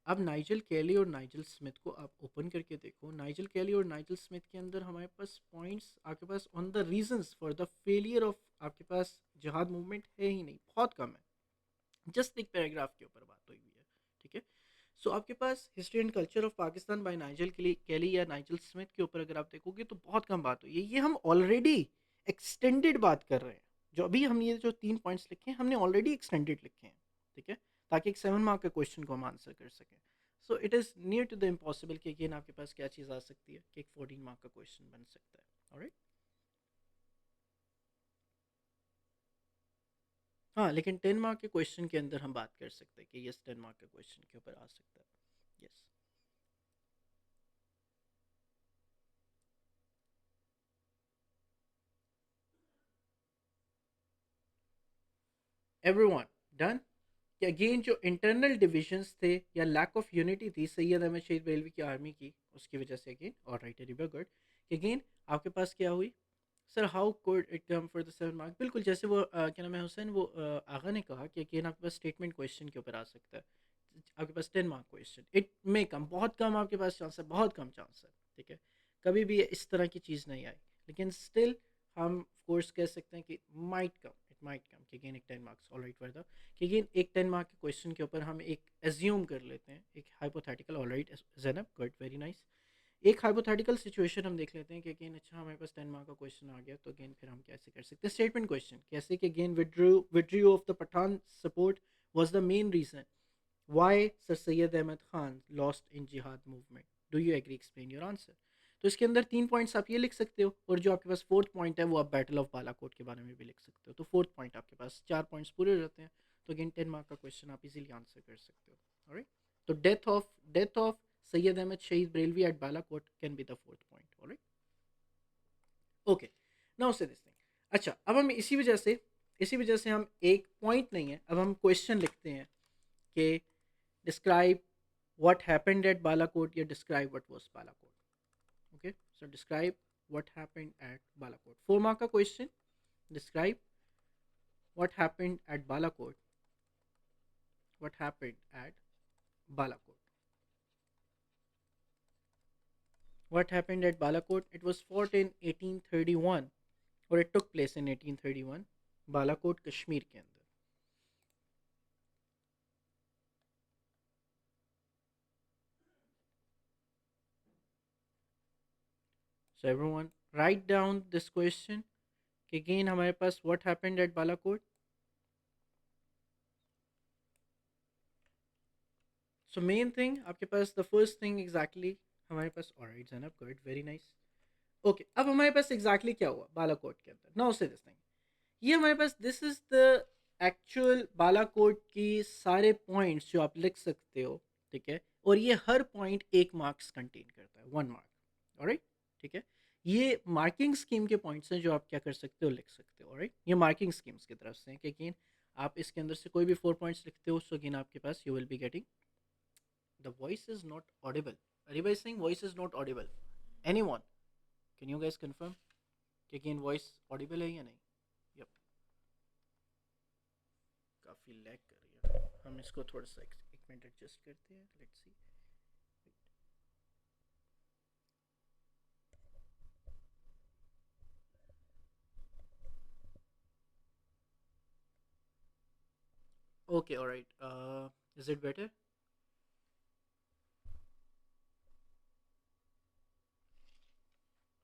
अब नाइजल कैली और नाइजल स्मिथ को आप ओपन करके देखो, नाइजल कैली और नाइजल स्मिथ के अंदर हमारे पास पॉइंट्स आपके pass on the reasons for the failure of आपके पास जिहाद मूवमेंट है ही नहीं, बहुत कम है। जस्ट एक पैराग्राफ के ऊपर बात हुई हुई है, ठीक है। सो आपके पास history and culture of Pakistan by Nigel Kelly या नाइजल स्मिथ के ऊपर अगर आप देखोगे तो बहुत कम बात हुई है। ये हम ऑलरेडी एक्सटेंडेड बात कर रहे हैं। जो अभी हम ये जो 3 पॉइंट्स लिखे हैं हमने ऑलरेडी एक्सटेंडेड लिखे हैं, ठीक है, ताकि एक 7 मार्क के क्वेश्चन को हम आंसर कर सकें। So it is near to the impossible कि अगेन आपके पास क्या चीज़ आ सकती है कि एक 14 मार्क का क्वेश्चन बन सकता है। ऑलराइट। हाँ, लेकिन 10 मार्क के क्वेश्चन के अंदर हम बात कर सकते हैं कि यस 10 मार्क के क्वेश्चन के ऊपर आ सकता है। यस। Everyone done. कि अगेन जो इंटरनल डिविजन्स थे या लैक ऑफ यूनिटी थी सैयद अहमद शहीद बरेलवी की आर्मी की, उसकी वजह से अगेन और राइट रिवर गुड कि अगेन आपके पास क्या हुई। Sir how could it come for the 7 mark, बिल्कुल जैसे वो क्या नाम है हुसैन, वो आगा ने कहा कि अगेन आपके पास स्टेटमेंट क्वेश्चन के ऊपर आ सकता है। आपके पास 10 मार्क क्वेश्चन, इट मे कम, बहुत कम आपके पास चांस है, बहुत कम चांस है, ठीक है। कभी भी इस तरह की चीज़ नहीं आई, लेकिन स्टिल हम कोर्स कह सकते हैं कि might come, it might come कि अगेन एक 10 मार्क्स ऑल राइट वर्दा कि अगेन एक 10 मार्क के क्वेश्चन के ऊपर हम एक एज्यूम कर लेते हैं, एक hypothetical all right Zainab good very nice. एक हाइपोथेटिकल सिचुएशन हम देख लेते हैं कि अगेन अच्छा हमारे पास 10 मार्क का क्वेश्चन आ गया, तो अगेन फिर हम कैसे कर सकते हैं स्टेटमेंट क्वेश्चन, कैसे कि again withdraw of the Pathan support was the main reason why sir Syed Ahmad Khan lost in जिहाद movement, do you agree, explain your answer. तो इसके अंदर 3 पॉइंट्स आप ये लिख सकते हो, और जो आपके पास फोर्थ पॉइंट है वो आप बैटल ऑफ बालाकोट के बारे में भी लिख सकते हो। तो फोर्थ पॉइंट आपके पास 4 पॉइंट्स पूरे हो जाते हैं, तो अगेन 10 मार्क का क्वेश्चन आप इजीली आंसर कर सकते हो। ऑलराइट। तो डेथ ऑफ सैयद अहमद शहीद Barelvi at Balakot can be the fourth point. Alright. Okay, now से दिस थिंग। अच्छा, अब हम इसी वजह से हम एक पॉइंट नहीं है, अब हम क्वेश्चन लिखते हैं कि describe what happened at Balakot, या describe what was Balakot. Okay, so describe what happened at Balakot. 4 mark का question. Describe what happened at Balakot. What happened at Balakot. What happened at Balakot? It was fought in 1831, or it took place in 1831, Balakot, Kashmir के अंदर. So everyone write down this question. Again हमारे पास what happened at Balakot. So main thing आपके पास द फर्स्ट थिंग एग्जैक्टली हमारे पास ऑलराइट जनाब गुड वेरी नाइस। ओके, अब हमारे पास एग्जैक्टली exactly क्या हुआ बालाकोट के अंदर, नाउ से दिस थिंग। ये हमारे पास this is the actual Balakot की सारे पॉइंट्स जो आप लिख सकते हो, ठीक है। और ये हर पॉइंट 1 मार्क्स कंटेन करता है, 1 मार्क। ऑलराइट, ठीक है। ये मार्किंग स्कीम के पॉइंट्स हैं जो आप क्या कर सकते हो, लिख सकते हो। ऑलराइट, ये मार्किंग स्कीम्स की तरफ से हैं कि अगेन आप इसके अंदर से कोई भी 4 पॉइंट्स लिखते हो, सो अगेन आपके पास you will be getting the voice is not audible. Ariba is saying voice is not audible. Anyone? Can you guys confirm? कि again voice audible है या नहीं? Yep. काफ़ी लैग कर रही है, हम इसको थोड़ा सा एक मिनट एडजस्ट करते हैं, let's see. Okay alright, is it better?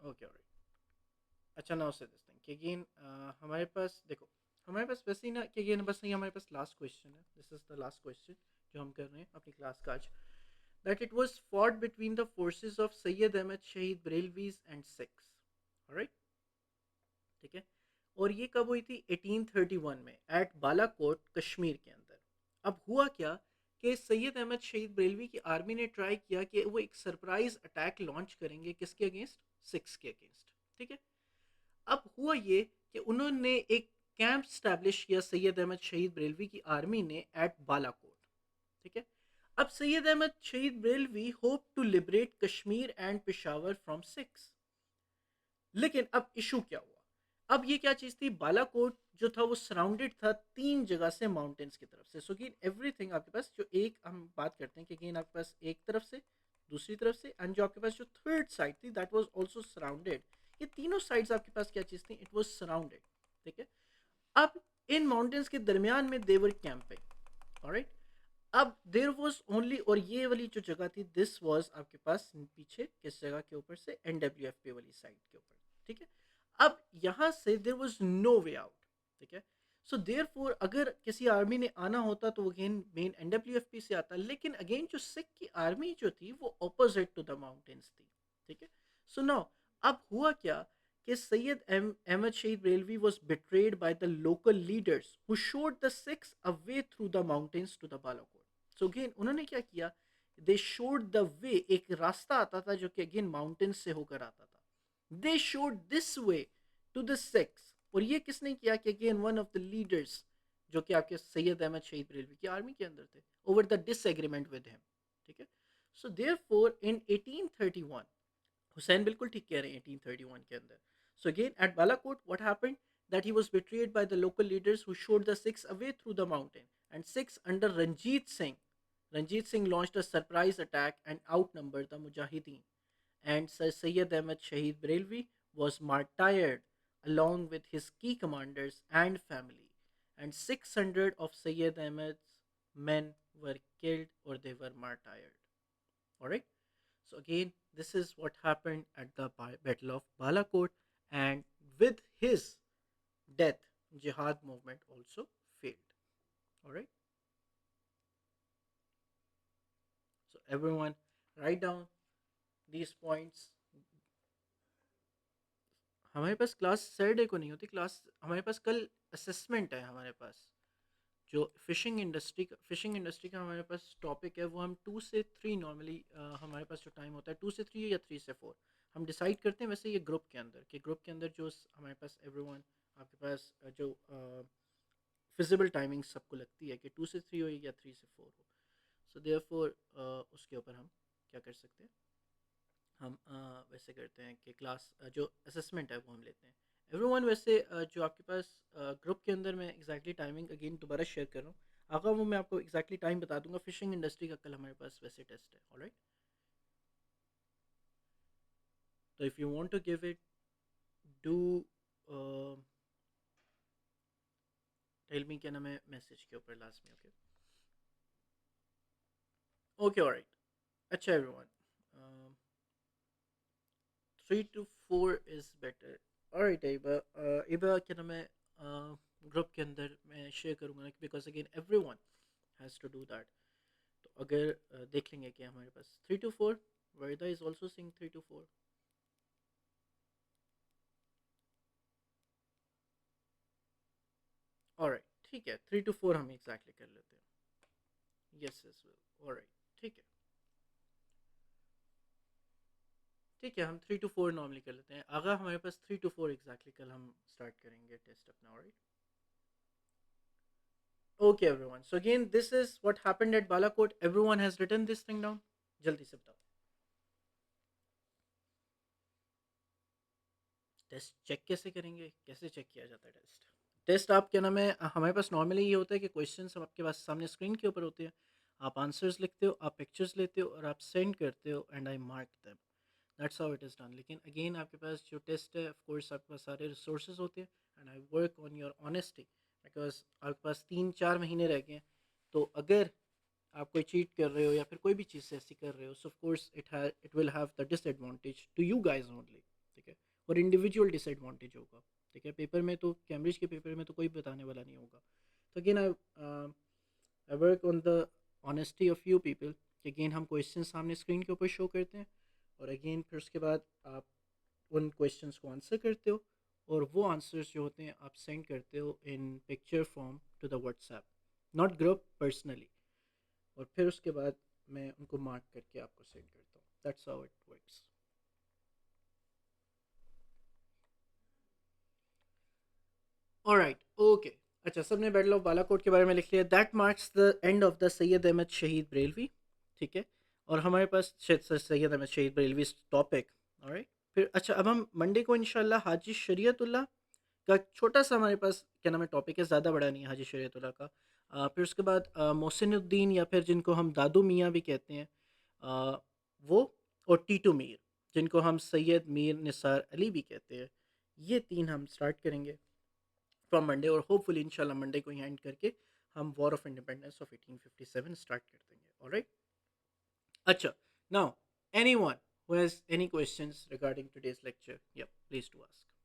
Okay alright. अच्छा, नाउ से दिस थिंग कि अगेन हमारे पास देखो, हमारे पास वैसे ही ना कि अगेन बस ये हमारे पास लास्ट क्वेश्चन है, this is the last question जो हम कर रहे हैं अपनी क्लास का आज। That it was fought between the forces of Syed Ahmad शहीद बरेलवीज एंड सिख्स। ऑलराइट, ठीक है। और ये कब हुई थी? 1831 में एट बालाकोट कश्मीर के अंदर। अब हुआ क्या कि सैयद अहमद शहीद बरेलवी की आर्मी ने ट्राई किया कि वो एक सरप्राइज अटैक लॉन्च करेंगे, किसके अगेंस्ट? सिक्स के अगेंस्ट, ठीक है। अब हुआ ये कि उन्होंने एक कैंप स्टैब्लिश किया सैयद अहमद शहीद बरेलवी की आर्मी ने एट बालाकोट, ठीक है। अब सैयद अहमद शहीद Barelvi hope to liberate Kashmir and Peshawar from Sikhs. लेकिन अब इशू क्या हुआ? अब ये क्या चीज़ थी, बालाकोट जो था वो सराउंडेड था 3 जगह से माउंटेन्स की तरफ से। सो अगेन एवरीथिंग आपके पास, जो एक हम बात करते हैं कि अगेन आपके पास एक तरफ से, दूसरी तरफ से, एंड जो आपके पास जो थर्ड साइड थी दैट वाज आल्सो सराउंडेड। ये तीनों साइड्स आपके पास क्या चीज़ थी, इट वाज सराउंडेड। ठीक है। अब इन माउंटेन्स के दरमियान में देवर कैंपिंग, ऑलराइट। अब देर वॉज ओनली, और ये वाली जो जगह थी दिस वॉज आपके पास पीछे किस जगह के ऊपर से, NWFP वाली साइड के ऊपर। ठीक है। अब यहाँ से there was no way out. ठीक है। सो देर फोर अगर किसी आर्मी ने आना होता तो अगेन मेन NWFP से आता, लेकिन अगेन जो सिख की आर्मी जो थी वो ऑपोजिट टू द माउंटेन्स थी। ठीक है। सो नाउ अब हुआ क्या कि सैयद अहमद शहीद रेलवी was betrayed by the local leaders who showed the Sikhs a way through the mountains to the Balakot. So again उन्होंने क्या किया, they showed the way, एक रास्ता आता था जो कि अगेन माउंटेन से होकर आता था। they showed this way to the Sikhs, और ये किसने किया कि again one of the leaders जो कि आपके सैयद अहमद शहीद रेलवी की आर्मी के अंदर थे, over the disagreement with him. ठीक है। सो देयरफॉर इन 1831, हुसैन बिल्कुल ठीक कह रहे हैं 1831 के अंदर। So again at Balakot what happened, that he was betrayed by the local leaders who showed the Sikhs a way through the mountain, and Sikhs under Ranjit Singh launched a surprise attack and outnumbered the Mujahideen, and Sir Sayyid Ahmad Shahid Brelvi was martyred along with his key commanders and family, and 600 of Sayyid Ahmad's men were killed or they were martyred. Alright. So again, this is what happened at the Battle of Balakot, and with his death, jihad movement also failed. All right. So everyone, write down these points. हमारे पास क्लास सैटरडे को नहीं होती क्लास, हमारे पास कल असेसमेंट है हमारे पास। जो फ़िशिंग इंडस्ट्री का हमारे पास टॉपिक है वो हम 2 से 3 नॉर्मली हमारे पास जो टाइम होता है 2 से 3 या 3 से 4 हम डिसाइड करते हैं। वैसे ये ग्रुप के अंदर जो हमारे पास एवरीवन आपके पास जो फिजिबल टाइमिंग सबको लगती है कि 2 से 3 हो या 3 से 4 हो। सो देयरफॉर उसके ऊपर हम क्या कर सकते हैं, हम वैसे करते हैं कि क्लास जो असेसमेंट है वो हम लेते हैं। एवरीवन वैसे जो आपके पास ग्रुप के अंदर मैं एग्जैक्टली टाइमिंग अगेन दोबारा शेयर कर रहा हूँ, अगर वो मैं आपको एग्जैक्टली टाइम बता दूंगा। फिशिंग इंडस्ट्री का कल हमारे पास वैसे टेस्ट है। ऑलराइट। तो if you want to give it, do tell me, क्या नाम है, मैसेज के ऊपर लास्ट में। Okay okay alright. अच्छा everyone, 3 to 4 is better. Alright Iba, Iba क्या नाम है, ग्रुप के अंदर मैं शेयर करूँगा because again every one has to do that. तो अगर देख लेंगे कि हमारे पास 3 to 4, Warda is also saying 3 to 4। Alright ठीक है, 3 to 4 हम एग्जैक्टली कर लेते हैं। यस यस ऑलराइट ठीक है। ठीक है, हम 3 to 4 नॉर्मली कर लेते हैं। अगर हमारे पास 3 to 4 एग्जैक्टली कल हम स्टार्ट करेंगे टेस्ट अपना। Alright okay everyone, so again this is what happened at Balakot. Everyone has written this thing down, जल्दी से बताओ। टेस्ट चेक कैसे करेंगे, कैसे चेक किया जाता है टेस्ट? टेस्ट आप क्या नाम है, हमारे पास नॉर्मली ये होता है कि क्वेश्चंस आपके पास सामने स्क्रीन के ऊपर होते हैं, आप आंसर्स लिखते हो, आप पिक्चर्स लेते हो और आप सेंड करते हो, and I mark them. That's how it is done. लेकिन अगेन आपके पास जो टेस्ट है ऑफ कोर्स आपके पास सारे रिसोर्सेज होते हैं, and I work on your honesty because आपके पास 3-4 महीने रह गए हैं। तो अगर आप कोई चीट कर रहे हो या फिर कोई भी चीज़ ऐसी कर रहे हो, so of course it will have the disadvantage to you guys only. ठीक है। और इंडिविजुअल डिसएडवांटेज होगा। ठीक है। पेपर में तो कैम्ब्रिज के पेपर में तो कोई बताने वाला नहीं होगा। तो again I work on the honesty of you people कि अगेन हम क्वेश्चन सामने स्क्रीन के ऊपर शो करते हैं, और अगेन फिर उसके बाद आप उन क्वेश्चंस को आंसर करते हो, और वो आंसर्स जो होते हैं आप सेंड करते हो in picture form to the WhatsApp, not group, personally. और फिर उसके बाद मैं उनको मार्क करके आपको सेंड करता हूँ। That's how it works. Alright okay. अच्छा, सबने बैटल ऑफ बालाकोट के बारे में लिख लिया। That marks the end of the Syed Ahmad शहीद बरेलवी। ठीक है। और हमारे पास सैयद अहमद शहीद बरेलवी टॉपिक। ऑलराइट। फिर अच्छा, अब हम मंडे को इंशाल्लाह हाजी शरीयतुल्लाह का छोटा सा हमारे पास क्या नाम है टॉपिक है, ज़्यादा बड़ा नहीं है, हाजी शरीयतुल्लाह का। फिर उसके बाद मोहसिनुद्दीन या फिर जिनको हम दादू मियाँ भी कहते हैं, अ, वो, और टीटू मीर जिनको हम सैयद मीर निसार अली भी कहते हैं। ये 3 हम स्टार्ट करेंगे फ्रॉम मंडे, और होपफुली इंशाल्लाह मंडे को ही एंड करके हम war of independence of 1857 start कर देंगे। ऑलराइट। अच्छा, now anyone who has any questions regarding today's lecture, yeah, please do ask.